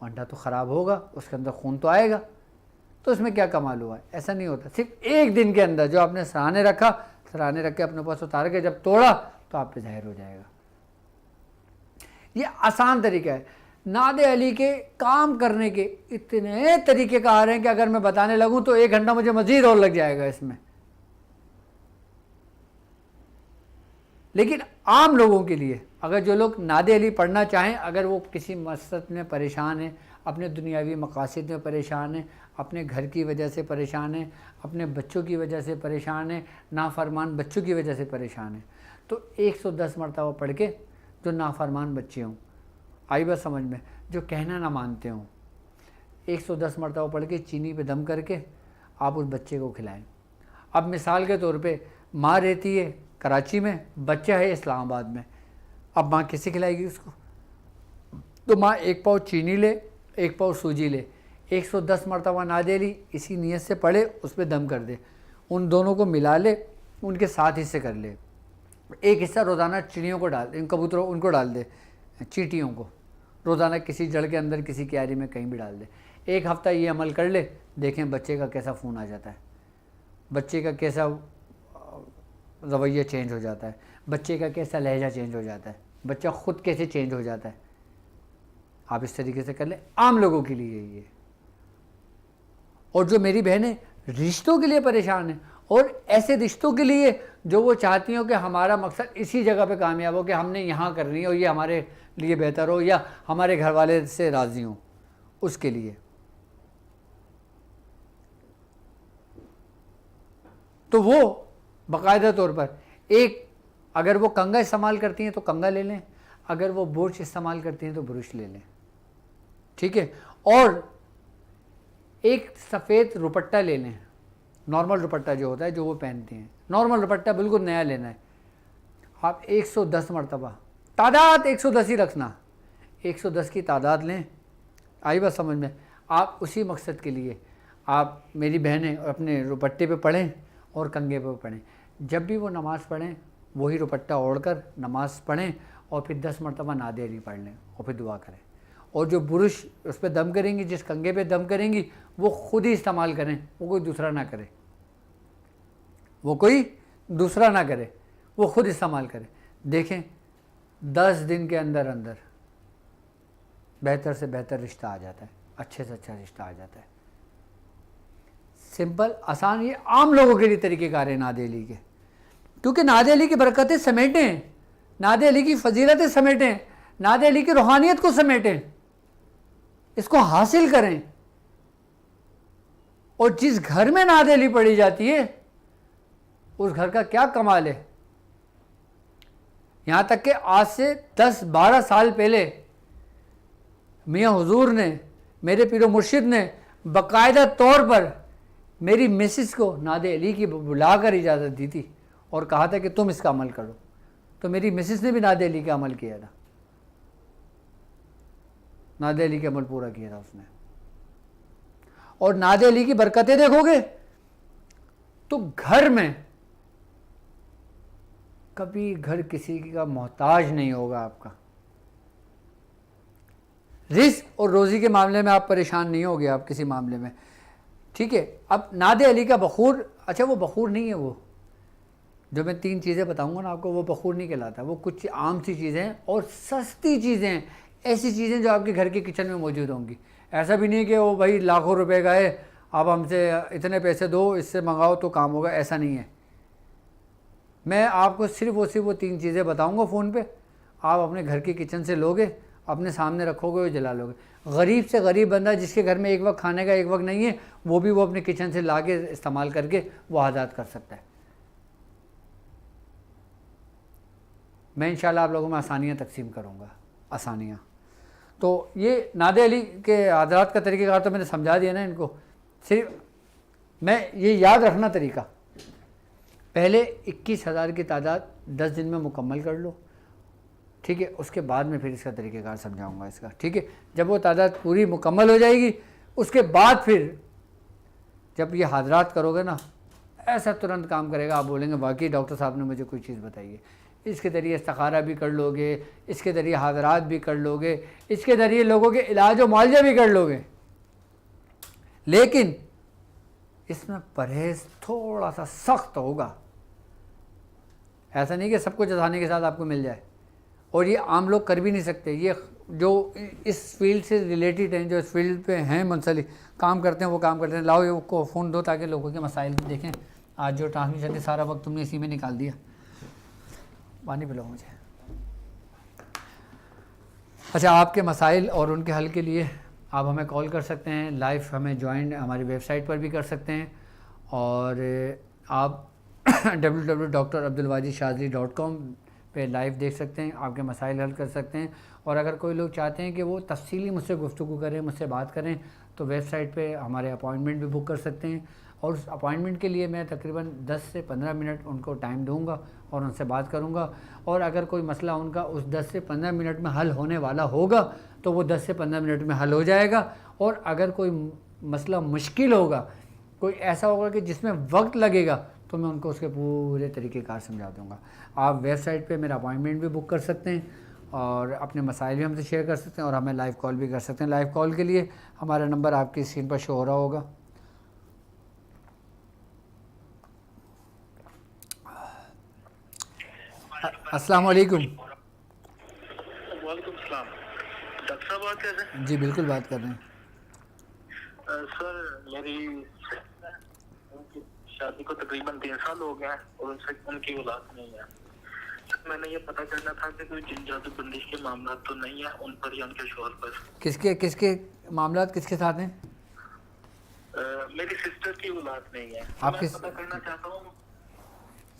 انڈا تو خراب ہوگا، اس کے اندر خون تو آئے گا، تو اس میں کیا کمال ہوا ہے؟ ایسا نہیں ہوتا۔ صرف 1 دن کے اندر جو آپ نے سرانے رکھا، سرانے رکھ کے اپنے پاس اتار کے جب توڑا تو آپ پہ ظاہر ہو جائے گا۔ یہ آسان طریقہ ہے۔ ناد علی کے کام کرنے کے اتنے طریقے کار ہیں کہ اگر میں بتانے لگوں تو 1 گھنٹہ مجھے مزید اور لگ جائے گا اس میں، لیکن عام لوگوں کے لیے اگر جو لوگ ناد علی پڑھنا چاہیں، اگر وہ کسی مقصد میں پریشان ہیں، اپنے دنیاوی مقاصد میں پریشان ہیں، اپنے گھر کی وجہ سے پریشان ہیں، اپنے بچوں کی وجہ سے پریشان ہیں، نافرمان بچوں کی وجہ سے پریشان ہیں، تو 110 مرتبہ پڑھ کے جو نافرمان بچے ہوں، آئی بات سمجھ میں، جو کہنا نہ مانتے ہوں، 110 مرتبہ پڑھ کے چینی پہ دم کر کے آپ اس بچے کو کھلائیں۔ اب مثال کے طور پہ ماں رہتی ہے کراچی میں، بچہ ہے اسلام آباد میں، اب ماں کیسے کھلائے گی اس کو؟ تو ماں 1 پاؤ چینی لے، 1 پاؤ سوجی لے، 110 مرتبہ ناد علی اسی نیت سے پڑھے، اس پہ دم کر دے، ان دونوں کو ملا لے، ان کے 7 حصے کر لے، ایک حصہ روزانہ چڑیوں کو ڈال دے، ان کبوتروں ان کو ڈال دے، چیٹیوں کو روزانہ کسی جڑ کے اندر کسی کیاری میں کہیں بھی ڈال دے، 1 ہفتہ یہ عمل کر لے، دیکھیں بچے کا کیسا فون آ جاتا ہے، بچے کا کیسا رویہ چینج ہو جاتا ہے، بچے کا کیسا لہجہ چینج ہو جاتا ہے، بچہ خود کیسے چینج ہو جاتا ہے۔ آپ اس طریقے سے کر لیں، عام لوگوں کے لیے یہ، اور جو میری بہنیں رشتوں کے لیے پریشان ہیں، اور ایسے رشتوں کے لیے جو وہ چاہتی ہوں کہ ہمارا مقصد اسی جگہ پہ کامیاب ہو، کہ ہم نے یہاں کرنی ہے اور یہ ہمارے لیے بہتر ہو، یا ہمارے گھر والے سے راضی ہوں، اس کے لیے تو وہ باقاعدہ طور پر اگر وہ کنگا استعمال کرتی ہیں تو کنگا لے لیں، اگر وہ برش استعمال کرتی ہیں تو برش لے لیں، ٹھیک ہے، اور ایک سفید دوپٹہ لے لیں، نارمل دوپٹہ جو ہوتا ہے جو وہ پہنتے ہیں، نارمل دوپٹہ بالکل نیا لینا ہے، آپ 110 مرتبہ، تعداد 110 ہی رکھنا، 110 کی تعداد لیں، آئی بات سمجھ میں، آپ اسی مقصد کے لیے آپ میری بہنیں اپنے دوپٹے پہ پڑھیں اور کنگے پہ پڑھیں، جب بھی وہ نماز پڑھیں وہی دوپٹہ اوڑھ کر نماز پڑھیں، اور پھر 10 مرتبہ ناد علی پڑھ لیں اور پھر دعا کریں، اور جو برش اس پہ دم کریں گی، جس کنگے پہ دم کریں گی، وہ خود ہی استعمال کریں، وہ کوئی دوسرا نہ کرے، وہ کوئی دوسرا نہ کرے، وہ خود استعمال کرے، دیکھیں 10 دن کے اندر اندر بہتر سے بہتر رشتہ آ جاتا ہے، اچھے سے اچھا رشتہ آ جاتا ہے، سمپل آسان، یہ عام لوگوں کے لیے طریقہ کار ہے ناد علی کے، کیونکہ ناد علی کی برکتیں سمیٹیں، ناد علی کی فضیلتیں سمیٹیں، ناد علی کی روحانیت کو سمیٹیں، اس کو حاصل کریں، اور جس گھر میں ناد علی پڑھی جاتی ہے اس گھر کا کیا کمال ہے، یہاں تک کہ آج سے 10-12 سال پہلے میاں حضور نے، میرے پیر و مرشد نے باقاعدہ طور پر میری مسز کو ناد علی کی بلا کر اجازت دی تھی اور کہا تھا کہ تم اس کا عمل کرو، تو میری مسز نے بھی ناد علی کا عمل کیا تھا، ناد علی کا عمل پورا کیا تھا اس نے، اور ناد علی کی برکتیں دیکھو گے تو گھر میں کبھی گھر کسی کا محتاج نہیں ہوگا، آپ کا رزق اور روزی کے معاملے میں آپ پریشان نہیں ہوگے، آپ کسی معاملے میں، ٹھیک ہے۔ اب ناد علی کا بخور، اچھا وہ بخور نہیں ہے، وہ جو میں 3 چیزیں بتاؤں گا نا آپ کو، وہ بخور نہیں کہلاتا، وہ کچھ عام سی چیزیں ہیں اور سستی چیزیں ہیں، ایسی چیزیں جو آپ کے گھر کے کچن میں موجود ہوں گی، ایسا بھی نہیں کہ وہ بھائی لاکھوں روپے کا ہے، آپ ہم سے اتنے پیسے دو، اس سے منگاؤ تو کام ہوگا، ایسا نہیں ہے، میں آپ کو صرف وہ 3 چیزیں بتاؤں گا فون پہ، آپ اپنے گھر کے کچن سے لوگے، اپنے سامنے رکھو گے اور جلا لو گے، غریب سے غریب بندہ جس کے گھر میں ایک وقت کھانے کا ایک وقت نہیں ہے، وہ بھی وہ اپنے کچن سے لا کے استعمال کر کے وہ آزاد کر سکتا ہے۔ میں انشاءاللہ آپ لوگوں میں آسانیاں تقسیم کروں گا، آسانیاں، تو یہ ناد علی کے حضرات کا طریقہ کار تو میں نے سمجھا دیا نا ان کو، صرف میں یہ یاد رکھنا طریقہ، پہلے 21,000 کی تعداد 10 دن میں مکمل کر لو، ٹھیک ہے، اس کے بعد میں پھر اس کا طریقہ کار سمجھاؤں گا اس کا، ٹھیک ہے، جب وہ تعداد پوری مکمل ہو جائے گی اس کے بعد پھر جب یہ حاضرات کرو گے نا، ایسا ترنت کام کرے گا، آپ بولیں گے واقعی ڈاکٹر صاحب نے مجھے کوئی چیز بتائی ہے، اس کے ذریعے استخارہ بھی کر لو گے، اس کے ذریعے حاضرات بھی کر لو گے، اس کے ذریعے لوگوں کے علاج و معالجہ بھی کر لو گے، لیکن اس میں پرہیز تھوڑا سا سخت ہوگا، ایسا نہیں کہ سب کچھ آسانی کے ساتھ آپ کو مل جائے، اور یہ عام لوگ کر بھی نہیں سکتے، یہ جو اس فیلڈ سے ریلیٹڈ ہیں، جو اس فیلڈ پہ ہیں منسلک کام کرتے ہیں، وہ کام کرتے ہیں، لاؤ یہ کو فون دو تاکہ لوگوں کے مسائل دیکھیں، آج جو ٹرانسمیشن تھی سارا وقت تم نے اسی میں نکال دیا، پانی پلاؤ مجھے. اچھا، آپ کے مسائل اور ان کے حل کے لیے آپ ہمیں کال کر سکتے ہیں. لائیو ہمیں جوائن ہماری ویب سائٹ پر بھی کر سکتے ہیں, اور آپ www.drabdulwajidshazili.com پہ لائیو دیکھ سکتے ہیں, آپ کے مسائل حل کر سکتے ہیں. اور اگر کوئی لوگ چاہتے ہیں کہ وہ تفصیلی مجھ سے گفتگو کریں, مجھ سے بات کریں, تو ویب سائٹ پہ ہمارے اپوائنٹمنٹ بھی بک کر سکتے ہیں. اور اس اپوائنٹمنٹ کے لیے میں تقریباً 10 سے 15 منٹ ان کو ٹائم دوں گا اور ان سے بات کروں گا. اور اگر کوئی مسئلہ ان کا اس 10 سے 15 منٹ میں حل ہونے والا ہوگا تو وہ 10 سے 15 منٹ میں حل ہو جائے گا. اور اگر کوئی مسئلہ مشکل ہوگا, کوئی ایسا ہوگا کہ جس میں وقت لگے گا, تو میں ان کو اس کے پورے طریقہ کار سمجھا دوں گا. آپ ویب سائٹ پہ میرا اپوائنٹمنٹ بھی بک کر سکتے ہیں, اور اپنے مسائل بھی ہم سے شیئر کر سکتے ہیں, اور ہمیں لائیو کال بھی کر سکتے ہیں. لائیو کال کے لیے ہمارا نمبر آپ کی اسکرین پر شو ہو رہا ہوگا. السلام علیکم. وعلیکم السلام. ڈاکٹر صاحب بات کر رہے ہیں؟ جی بالکل بات کر رہے ہیں. سر میری شادی کو تقریباً 3 سال ہو گئے ہیں اور ان کی اولاد نہیں ہے. میں نے یہ پتہ کرنا تھا کہ کوئی جن جادو بندش کے معاملات تو نہیں ہیں ان پر یا ان کے شوہر پر. کس کے معاملات کس کے ساتھ ہیں؟ میری سسٹر کی اولاد نہیں ہے. آپ میں کس پتہ کرنا چاہتا ہوں.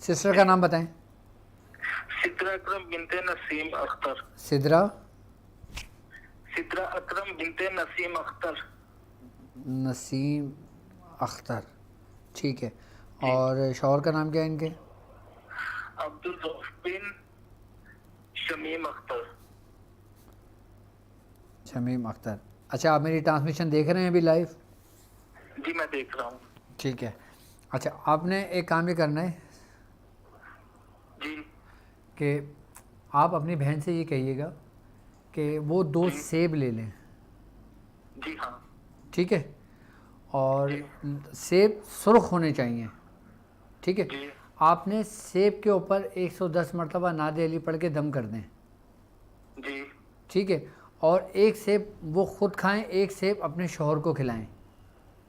سسٹر کا نام بتائیں. سدرا اکرم بنت نسیم اختر. سدرا اکرم بنت نسیم اختر. نسیم اختر, ٹھیک ہے. اور شوہر کا نام کیا ہے ان کے؟ عبدالرؤف بن شمیم اختر. شمیم اختر. اچھا, آپ میری ٹرانسمیشن دیکھ رہے ہیں ابھی لائیو؟ جی میں دیکھ رہا ہوں. ٹھیک ہے. اچھا, آپ نے ایک کام یہ کرنا ہے جی کہ آپ اپنی بہن سے یہ کہیے گا کہ وہ 2 سیب لے لیں. جی ہاں ٹھیک ہے, اور سیب سرخ ہونے چاہیے. ٹھیک ہے, جی آپ نے سیب کے اوپر 110 مرتبہ نعت علی پڑھ کے دم کر دیں. جی ٹھیک ہے, اور 1 سیب وہ خود کھائیں, 1 سیب اپنے شوہر کو کھلائیں.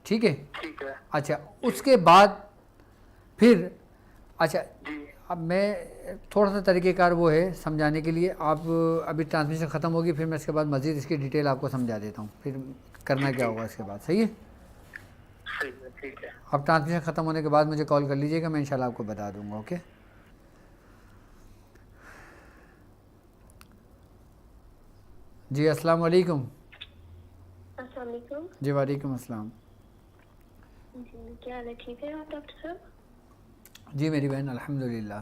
ٹھیک ہے. ٹھیک ہے. اچھا, اس کے بعد پھر اچھا جی اب میں تھوڑا سا طریقہ کار وہ ہے سمجھانے کے لیے. آپ ابھی ٹرانسمیشن ختم ہوگی, پھر میں اس کے بعد مزید اس کی ڈیٹیل آپ کو سمجھا دیتا ہوں, پھر کرنا کیا ہوگا اس کے بعد. صحیح ہے. ٹھیک ہے. اب ٹرانسمیشن ختم ہونے کے بعد مجھے کال کر لیجیے گا, میں انشاءاللہ آپ کو بتا دوں گا. اوکے. جی السلام علیکم. السلام علیکم. جی وعلیکم السلام. جی کیا حال ہے, ٹھیک ہے آپ ڈاکٹر صاحب؟ جی میری بہن الحمدللہ.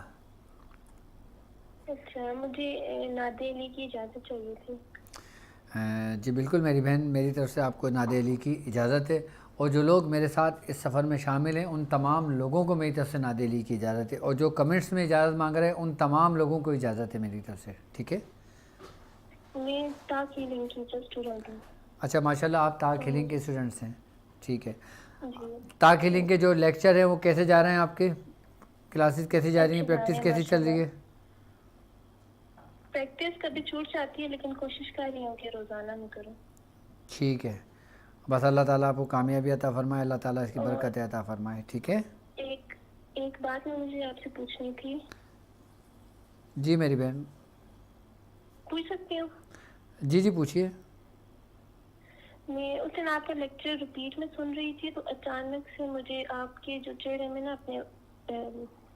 اچھا, مجھے نعت علی کی اجازت چاہیے تھی. جی بالکل میری بہن, میری طرف سے آپ کو نعت علی کی اجازت ہے, اور جو لوگ میرے ساتھ اس سفر میں شامل ہیں ان تمام لوگوں کو میری طرف سے نعت علی کی اجازت ہے, اور جو کمنٹس میں اجازت مانگ رہے ہیں ان تمام لوگوں کو اجازت ہے میری طرف سے. ٹھیک ہے. میں تاک ہیلنگ کی اسٹوڈنٹ ہوں. اچھا ماشاءاللہ, آپ تاک ہیلنگ کے اسٹوڈنٹس ہیں. ٹھیک ہے. جی تاک ہیلنگ کے جو لیکچر ہیں وہ کیسے جا رہے ہیں, آپ کے کلاسز کیسی جا رہی ہیں, پریکٹس کیسی چل رہی ہے؟ پریکٹس کبھی چھوٹ جاتی ہے لیکن کوشش کر رہی ہوں کہ روزانہ میں کروں. ٹھیک ہے, بس اللہ تعالیٰ آپ کو کامیابی عطا فرمائے, اللہ تعالیٰ اس کی برکت عطا فرمائے. ٹھیک ہے. ایک بات میں مجھے آپ سے پوچھنی تھی. جی میری بہن پوچھ سکتی ہوں؟ جی پوچھیے. میں اس دن آپ کا لیکچر ریپیٹ میں سن رہی تھی تو اچانک سے مجھے آپ کے جو چہرے میں نا اپنے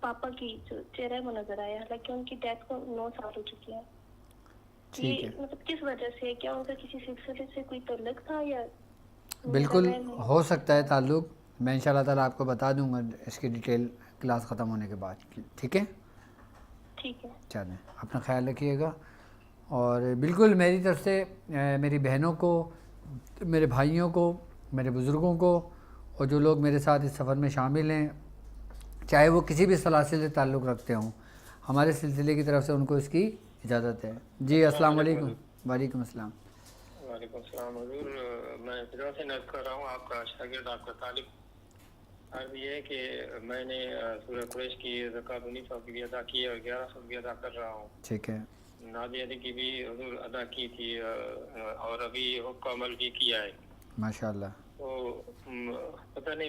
پاپا کی جو چہرہ ہے وہ نظر آیا, حالانکہ ان کی ڈیتھ کو 9 سال ہو چکی ہے. ٹھیک ہے. یہ مطلب کس وجہ سے, کیا ان کا کسی سلسلے سے کوئی تعلق تھا یا؟ بالکل ہو سکتا ہے تعلق, میں ان شاء اللہ تعالیٰ آپ کو بتا دوں گا اس کی ڈیٹیل کلاس ختم ہونے کے بعد. ٹھیک ہے. ٹھیک ہے. چلیں, اپنا خیال رکھیے گا. اور بالکل میری طرف سے میری بہنوں کو, میرے بھائیوں کو, میرے بزرگوں کو, اور جو لوگ میرے ساتھ اس سفر میں شامل ہیں چاہے وہ کسی بھی سلسلے سے تعلق رکھتے ہوں, ہمارے سلسلے کی طرف سے ان کو اس کی اجازت ہے. جی السلام علیکم. وعلیکم السلام. وعلیکم السلام حضور, میں فضا سے نقل کر رہا ہوں, آپ کا شاگرد, آپ کا طالب. عرض یہ ہے کہ میں نے سورہ قریش کی زکوٰۃ 1900 کی بھی ادا کی اور 1100 بھی ادا کر رہا ہوں. ٹھیک ہے. نعت علی کی بھی حضور ادا کی تھی اور ابھی حکم عمل بھی کیا ہے ماشاء اللہ. تو پتہ نہیں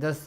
10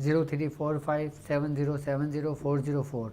034570704004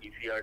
PCR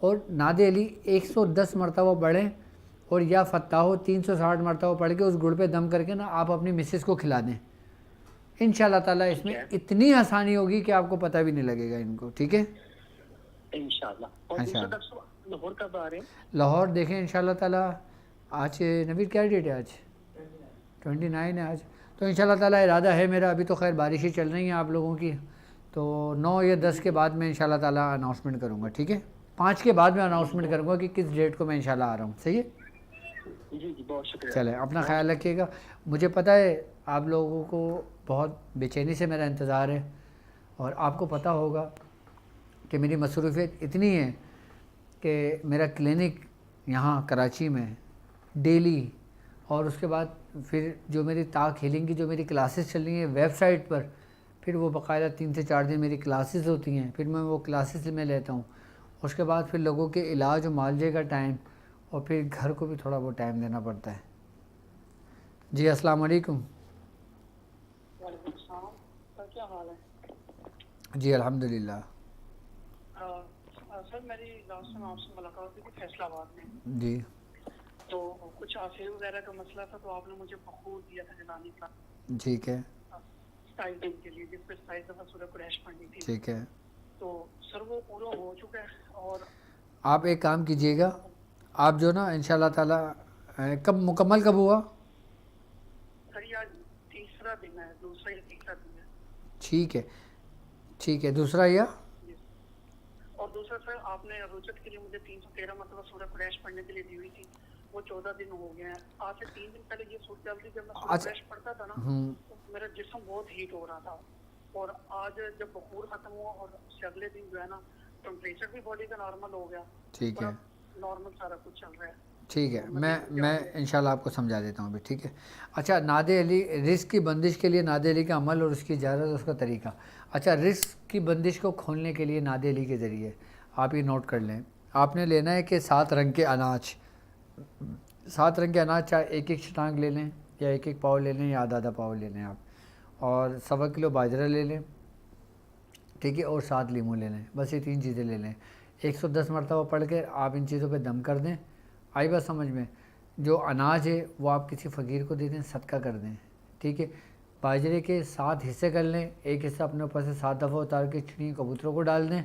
اور ناد علی 110 مرتبہ پڑھیں اور یا فتح 360 مرتبہ پڑھ کے اس گڑ پہ دم کر کے نا آپ اپنی مسز کو کھلا دیں. انشاءاللہ تعالیٰ اس میں اتنی آسانی ہوگی کہ آپ کو پتہ بھی نہیں لگے گا ان کو. ٹھیک ہے انشاءاللہ. اور دوسرا ڈاکٹر صاحب لاہور کب آ رہے ہیں؟ لاہور دیکھیں انشاءاللہ تعالیٰ آج نوید کیا ڈیٹ ہے؟ آج 29 ہے آج. تو انشاءاللہ تعالیٰ ارادہ ہے میرا. ابھی تو خیر بارشیں چل رہی ہیں آپ لوگوں کی, تو 9 یا 10 کے بعد میں انشاءاللہ تعالیٰ اناؤنسمنٹ کروں گا. ٹھیک ہے 5 کے بعد میں اناؤنسمنٹ کروں گا کہ کس ڈیٹ کو میں انشاءاللہ آ رہا ہوں. صحیح ہے, جی جی بہت شکریہ. چلیں اپنا خیال رکھیے گا. مجھے پتہ ہے آپ لوگوں کو بہت بے چینی سے میرا انتظار ہے, اور آپ کو پتہ ہوگا کہ میری مصروفیت اتنی ہے کہ میرا کلینک یہاں کراچی میں ڈیلی, اور اس کے بعد پھر جو میری تاک ہیلنگ کی جو میری کلاسز چل رہی ہیں ویب سائٹ پر, پھر وہ باقاعدہ 3 سے 4 دن میری کلاسز ہوتی ہیں, پھر میں وہ کلاسز میں لیتا ہوں. اس کے بعد پھر لوگوں کے علاج و معالجے کا ٹائم, اور پھر گھر کو بھی تھوڑا بہت ٹائم دینا پڑتا ہے. جی السلام علیکم. وعلیکم السلام سر, کیا حال ہے؟ جی الحمدللہ. سر میری لاسٹ ٹائم آپ سے ملاقات ہوئی تھی فیصلہ آباد میں, جی تو کچھ آفیر وغیرہ کا مسئلہ تھا, تو آپ نے مجھے بخور دیا تھا جلانے کا ٹھیک ہے 27 دن کے لیے, جس پہ 27 دفعہ سورہ قریش پڑھنی تھی. ٹھیک ہے. تو سر وہ پورا ہو چکا ہے. اور آپ ایک کام کیجئے گا, آپ جو نا انشاءاللہ تعالیٰ کب مکمل کب ہوا؟ سر یہ آج تیسرا دن ہے, دوسرا یا تیسرا دن ہے. ٹھیک ہے ٹھیک ہے, دوسرا یا اور دوسرا سر آپ نے رجت کے لیے مجھے 313 مرتبہ سورہ قریش پڑھنے کے لیے دی ہوئی تھی, وہ 14 دن ہو گئے ہیں. آج سے 3 دن پہلے یہ صورت حال تھی, جب میں سورہ قریش پڑھتا تھا نا تو میرا جسم بہت ہیٹ ہو رہا تھا, اور آج جب بخور ختم ہوا اور اس سے اگلے دن جو ہے نا ٹمپریچر بھی باڈی کا نارمل ہو گیا. ٹھیک ہے نارمل سارا کچھ چل رہا ہے. ٹھیک ہے, میں انشاءاللہ آپ کو سمجھا دیتا ہوں ابھی. ٹھیک ہے. اچھا ناد علی رزق کی بندش کے لیے ناد علی کا عمل اور اس کی اجازت, اس کا طریقہ. اچھا رزق کی بندش کو کھولنے کے لیے ناد علی کے ذریعے آپ یہ نوٹ کر لیں, آپ نے لینا ہے کہ 7 رنگ کے اناج, 7 رنگ کے اناج, چاہے ایک شٹانگ لے لیں یا ایک پاؤ لے لیں یا آدھا پاؤ لے لیں آپ, اور 1.25 کلو باجرہ لے لیں. ٹھیک ہے, اور 7 لیمو لے لیں. بس یہ 3 چیزیں لے لیں. 110 مرتبہ پڑھ کے آپ ان چیزوں پہ دم کر دیں. آئی بات سمجھ میں؟ جو اناج ہے وہ آپ کسی فقیر کو دے دیں, صدقہ کر دیں. ٹھیک ہے. باجرے کے 7 حصے کر لیں, ایک حصہ اپنے اوپر سے 7 دفعہ اتار کے چڑیوں کبوتروں کو ڈال دیں.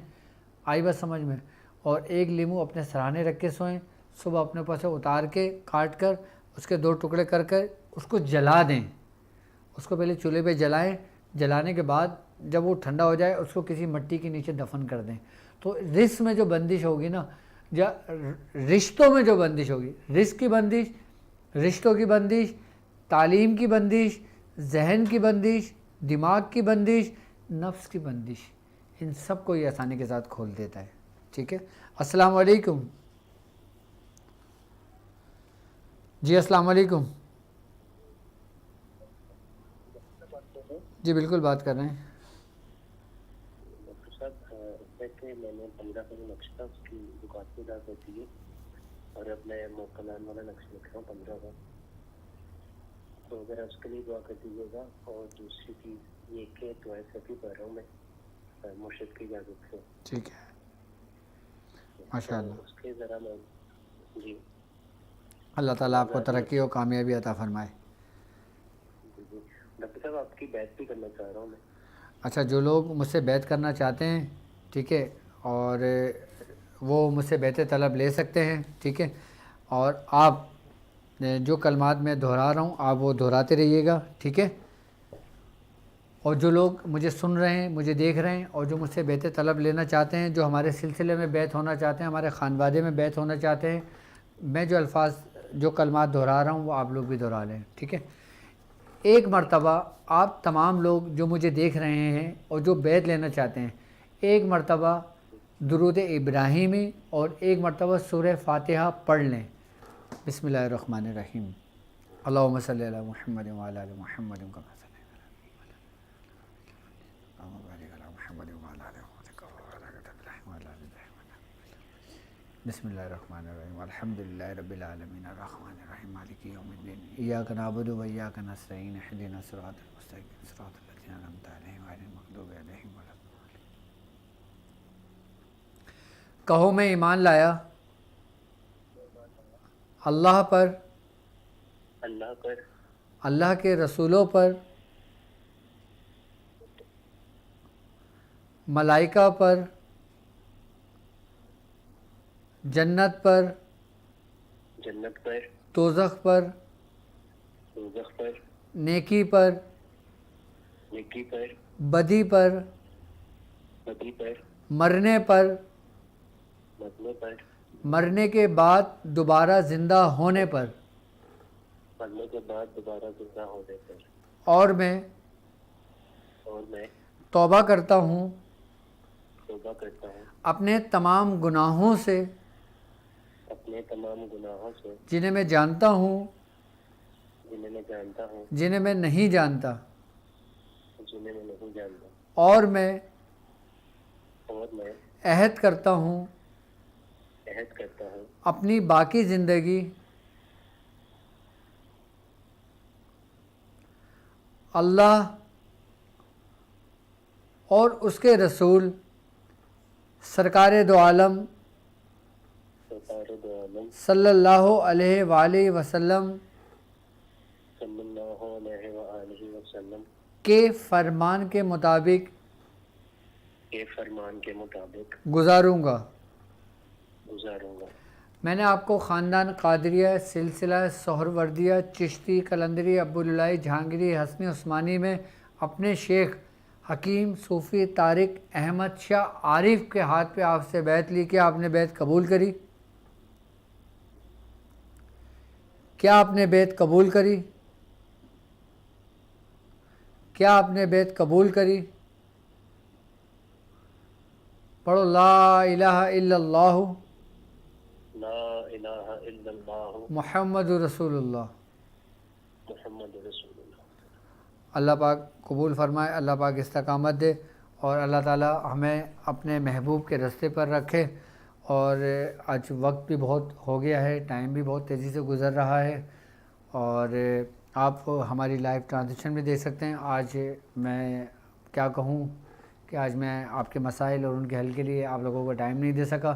آئی بات سمجھ میں؟ اور 1 لیمو اپنے سراہنے رکھ کے سوئیں, صبح اپنے اوپر سے اتار کے کاٹ کر اس کے 2 ٹکڑے کر کے اس کو جلا دیں. اس کو پہلے چولہے پہ جلائیں, جلانے کے بعد جب وہ ٹھنڈا ہو جائے اس کو کسی مٹی کے نیچے دفن کر دیں. تو رزق میں جو بندش ہوگی نا, یا رشتوں میں جو بندش ہوگی, رزق کی بندش, رشتوں کی بندش, تعلیم کی بندش, ذہن کی بندش, دماغ کی بندش, نفس کی بندش, ان سب کو یہ آسانی کے ساتھ کھول دیتا ہے. ٹھیک ہے. السلام علیکم. جی السلام علیکم. جی بالکل بات کر رہے ہیں. ڈاکٹر صاحب کہ میں نے 15 کا جو نقشہ اس کی دکان پہ جا کرتی ہے, اور اب میں موکلان والا نقشہ لکھ رہا ہوں 15 کا, تو اگر اس کے لیے دعا کر دیجیے گا. اور دوسری چیز یہ کہ دعائیں سبھی پڑھ رہا ہوں میں مرشد کی اجازت سے. ٹھیک ہے ماشاء اللہ. اس کے ذرا میں جی اللہ تعالیٰ آپ کو ترقی و کامیابی عطا فرمائے. جی ڈاکٹر صاحب آپ کی بیعت بھی کرنا چاہ رہا ہوں میں. اچھا, جو لوگ مجھ سے بیعت کرنا چاہتے ہیں, ٹھیک ہے, اور وہ مجھ سے بیعت طلب لے سکتے ہیں. ٹھیک ہے. اور آپ جو کلمات میں دہرا رہا ہوں آپ وہ دہراتے رہیے گا. ٹھیک ہے. اور جو لوگ مجھے سن رہے ہیں, مجھے دیکھ رہے ہیں, اور جو مجھ سے بیعت طلب لینا چاہتے ہیں, جو ہمارے سلسلے میں بیعت ہونا چاہتے ہیں, ہمارے خانوادے میں بیعت ہونا چاہتے ہیں, میں جو الفاظ جو کلمات دہرا رہا ہوں وہ آپ لوگ بھی دہرا لیں. ٹھیک ہے. ایک مرتبہ آپ تمام لوگ جو مجھے دیکھ رہے ہیں اور جو بیعت لینا چاہتے ہیں, ایک مرتبہ درود ابراہیمی اور ایک مرتبہ سورہ فاتحہ پڑھ لیں. بسم اللہ الرحمن الرحیم. اللہم صلی علی محمد وعلی آل محمد کما صلیت علی محمد وعلی آل محمد. بسم اللہ الرحمن الرحیم. الحمدللہ رب العالمین الرحمن الرحیم مالک یوم الدین ایاک نعبد و ایاک نستعین اہدنا الصراط المستقیم صراط الذین انعمت علیہم غیر المغضوب علیہم ولا الضالین. کہو میں ایمان لایا اللہ پر، اللہ پر، اللہ کے رسولوں پر، ملائکہ پر، جنت پر، جنت پر، دوزخ پر، دوزخ پر، نیکی پر، نیکی پر، بدی پر، بدی پر، مرنے پر، مرنے پر، مرنے کے بعد دوبارہ زندہ ہونے پر، مرنے کے بعد دوبارہ زندہ ہونے پر، اور میں اور میں توبہ کرتا ہوں توبہ کرتا ہوں اپنے تمام گناہوں سے اپنے تمام گناہوں سے، جنہیں میں جانتا ہوں، جنہیں میں جانتا ہوں، جنہیں میں نہیں جانتا، جنہیں میں نہیں جانتا، اور میں اور میں عہد کرتا ہوں عہد کرتا ہوں اپنی باقی زندگی اللہ اور اس کے رسول سرکار دو عالم سرکار دو عالم صلی اللہ علیہ وآلہ وسلم صلی اللہ علیہ وآلہ وسلم کے فرمان کے مطابق کے فرمان کے مطابق گزاروں گا۔ گزاروں گا۔ میں نے آپ کو خاندان قادریہ، سلسلہ سہروردیہ، چشتی، قلندری، ابوالعلائی، جہانگیری، حسنی، عثمانی میں اپنے شیخ حکیم صوفی طارق احمد شاہ عارف کے ہاتھ پہ آپ سے بیعت لی۔ کیا آپ نے بیعت قبول کری؟ کیا آپ نے بیعت قبول کری؟ کیا آپ نے بیعت قبول کری؟ پڑھو لا الہ الا اللہ لا الہ الا اللہ محمد رسول اللہ۔ محمد رسول اللہ۔ اللہ پاک قبول فرمائے، اللہ پاک استقامت دے، اور اللہ تعالی ہمیں اپنے محبوب کے رستے پر رکھے۔ اور آج وقت بھی بہت ہو گیا ہے، ٹائم بھی بہت تیزی سے گزر رہا ہے، اور آپ ہماری لائیو ٹرانزیکشن بھی دیکھ سکتے ہیں۔ آج میں کیا کہوں کہ آج میں آپ کے مسائل اور ان کے حل کے لیے آپ لوگوں کو ٹائم نہیں دے سکا،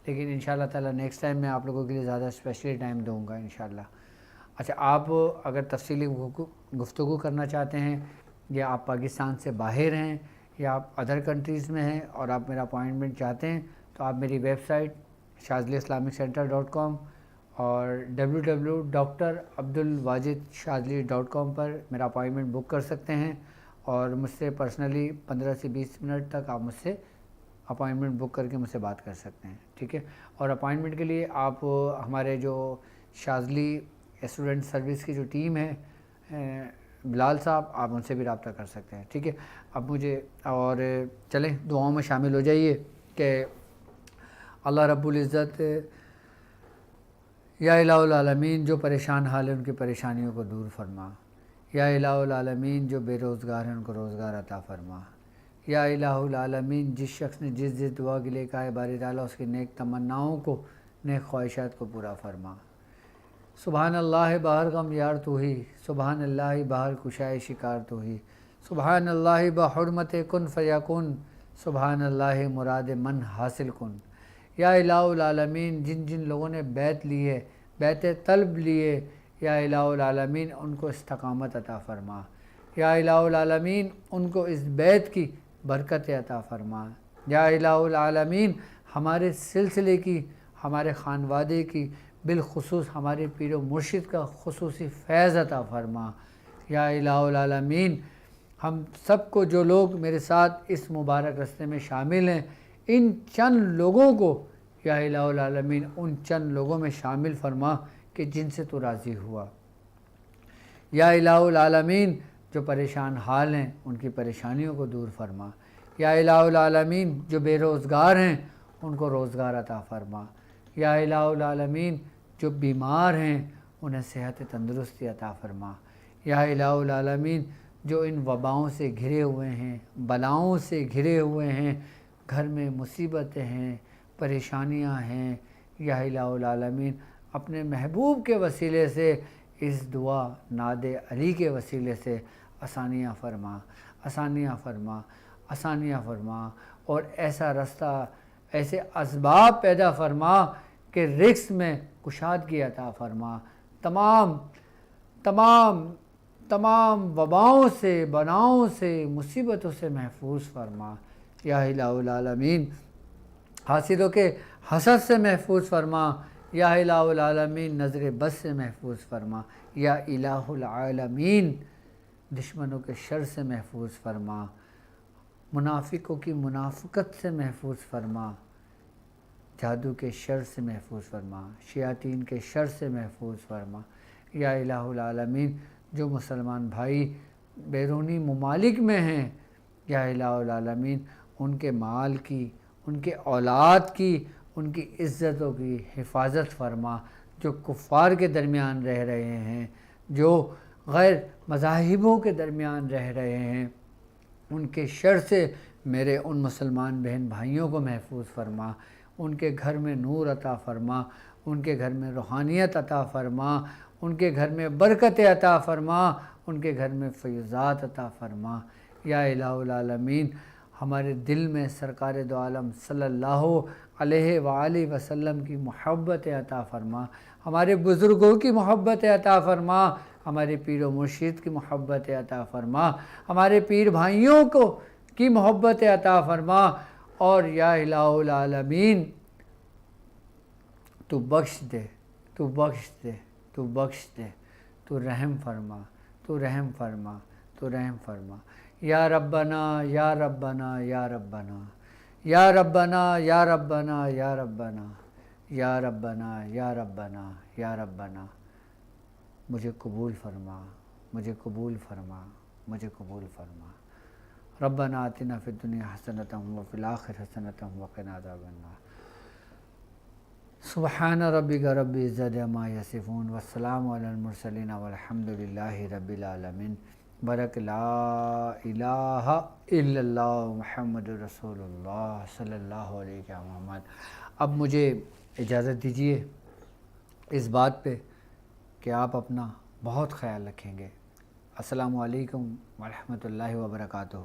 لیکن انشاءاللہ تعالی نیکسٹ ٹائم میں آپ لوگوں کے لیے زیادہ اسپیشلی ٹائم دوں گا انشاءاللہ۔ اچھا، آپ اگر تفصیلی گفتگو کرنا چاہتے ہیں، یا آپ پاکستان سے باہر ہیں یا آپ ادر کنٹریز میں ہیں اور آپ میرا اپوائنٹمنٹ چاہتے ہیں، تو آپ میری ویب سائٹ shazliislamiccenter.com اور www.drabdulwajidshazli.com پر میرا اپوائنٹمنٹ بک کر سکتے ہیں، اور مجھ سے پرسنلی 15 سے 20 منٹ تک آپ مجھ سے اپوائنٹمنٹ بک کر کے مجھ سے بات کر سکتے ہیں، ٹھیک ہے۔ اور اپوائنٹمنٹ کے لیے آپ ہمارے جو شاذلی اسٹوڈنٹ سروس کی جو ٹیم ہے، بلال صاحب، آپ ان سے بھی رابطہ کر سکتے ہیں، ٹھیک ہے۔ اب مجھے اور چلیں دعاؤں میں شامل ہو جائیے کہ اللہ رب العزت یا الہ العالمین جو پریشان حال ہیں ان کی پریشانیوں کو دور فرما، یا الہ العالمین جو بے روزگار ہیں ان کو روزگار عطا فرما، یا الہ العالمین جس شخص نے جس دعا کے لیے کہا ہے باری تعالیٰ اس کی نیک تمناؤں کو، نیک خواہشات کو پورا فرما۔ سبحان اللہ بہر غم یار تو ہی، سبحان اللہ بہر کشائے شکار تو ہی، سبحان اللہ بحرمت کن فیکن، سبحان اللہ مراد من حاصل کن۔ یا الہ العالمین جن جن لوگوں نے بیعت لی ہے، بیعت طلب لیے، یا الہ العالمین ان کو استقامت عطا فرما، یا الہ العالمین ان کو اس بیعت کی برکت عطا فرما، یا الہ العالمین ہمارے سلسلے کی، ہمارے خانوادے کی، بالخصوص ہمارے پیر و مرشد کا خصوصی فیض عطا فرما، یا الہ العالمین ہم سب کو، جو لوگ میرے ساتھ اس مبارک رستے میں شامل ہیں، ان چند لوگوں کو یا الہ العالمین ان چند لوگوں میں شامل فرما کہ جن سے تو راضی ہوا۔ یا الہ العالمین جو پریشان حال ہیں ان کی پریشانیوں کو دور فرما، یا الہ العالمین جو بے روزگار ہیں ان کو روزگار عطا فرما، یا الہ العالمین جو بیمار ہیں انہیں صحت تندرستی عطا فرما، یا الہ العالمین جو ان وباؤں سے گھرے ہوئے ہیں، بلاؤں سے گھرے ہوئے ہیں، گھر میں مصیبتیں ہیں، پریشانیاں ہیں، یا الہ العالمین اپنے محبوب کے وسیلے سے، اس دعا ناد علی کے وسیلے سے آسانیاں فرما، آسانیاں فرما، آسانیاں فرما، اور ایسا رستہ، ایسے اسباب پیدا فرما کہ رزق میں کشادگی عطا فرما، تمام وباؤں سے، بلاؤں سے، مصیبتوں سے محفوظ فرما یا الہ العالمین، حاسدوں کے حسد سے محفوظ فرما یا الہ العالمین، نظر بد سے محفوظ فرما یا الہ العالمین، دشمنوں کے شر سے محفوظ فرما، منافقوں کی منافقت سے محفوظ فرما، جادو کے شر سے محفوظ فرما، شیاطین کے شر سے محفوظ فرما یا الہ العالمین، جو مسلمان بھائی بیرونی ممالک میں ہیں یا الہ العالمین، ان کے مال کی، ان کے اولاد کی، ان کی عزتوں کی حفاظت فرما، جو کفار کے درمیان رہ رہے ہیں، جو غیر مذاہبوں کے درمیان رہ رہے ہیں، ان کے شر سے میرے ان مسلمان بہن بھائیوں کو محفوظ فرما، ان کے گھر میں نور عطا فرما، ان کے گھر میں روحانیت عطا فرما، ان کے گھر میں برکت عطا فرما، ان کے گھر میں فیضات عطا فرما یا الہ العالمین، ہمارے دل میں سرکار دو عالم صلی اللہ علیہ وآلہ وسلم کی محبت عطا فرما، ہمارے بزرگوں کی محبت عطا فرما، ہمارے پیر و مرشد کی محبت عطا فرما، ہمارے پیر بھائیوں کی محبت عطا فرما، اور یا الہ العالمین تو بخش دے، تو بخش دے، تو بخش دے، تو رحم فرما، تو رحم فرما، تو رحم فرما یا ربنا یا ربنا یا ربنا یا ربنا یا ربنا یا ربنا یا ربنا یا ربنا یا ربنا، مجھے قبول فرما، مجھے قبول فرما، مجھے قبول فرما۔ ربنا آتنا فی الدنیا حسنۃ وفی الآخرۃ حسنۃ وقنا عذاب النار۔ سبحان ربک رب العزۃ عما یصفون والسلام علی المرسلین والحمد للہ رب العالمین۔ برک لا الہ الا اللہ محمد رسول اللہ صلی اللہ علیہ وسلم۔ اب مجھے اجازت دیجیے اس بات پہ کہ آپ اپنا بہت خیال رکھیں گے۔ السلام علیکم ورحمۃ اللہ وبرکاتہ۔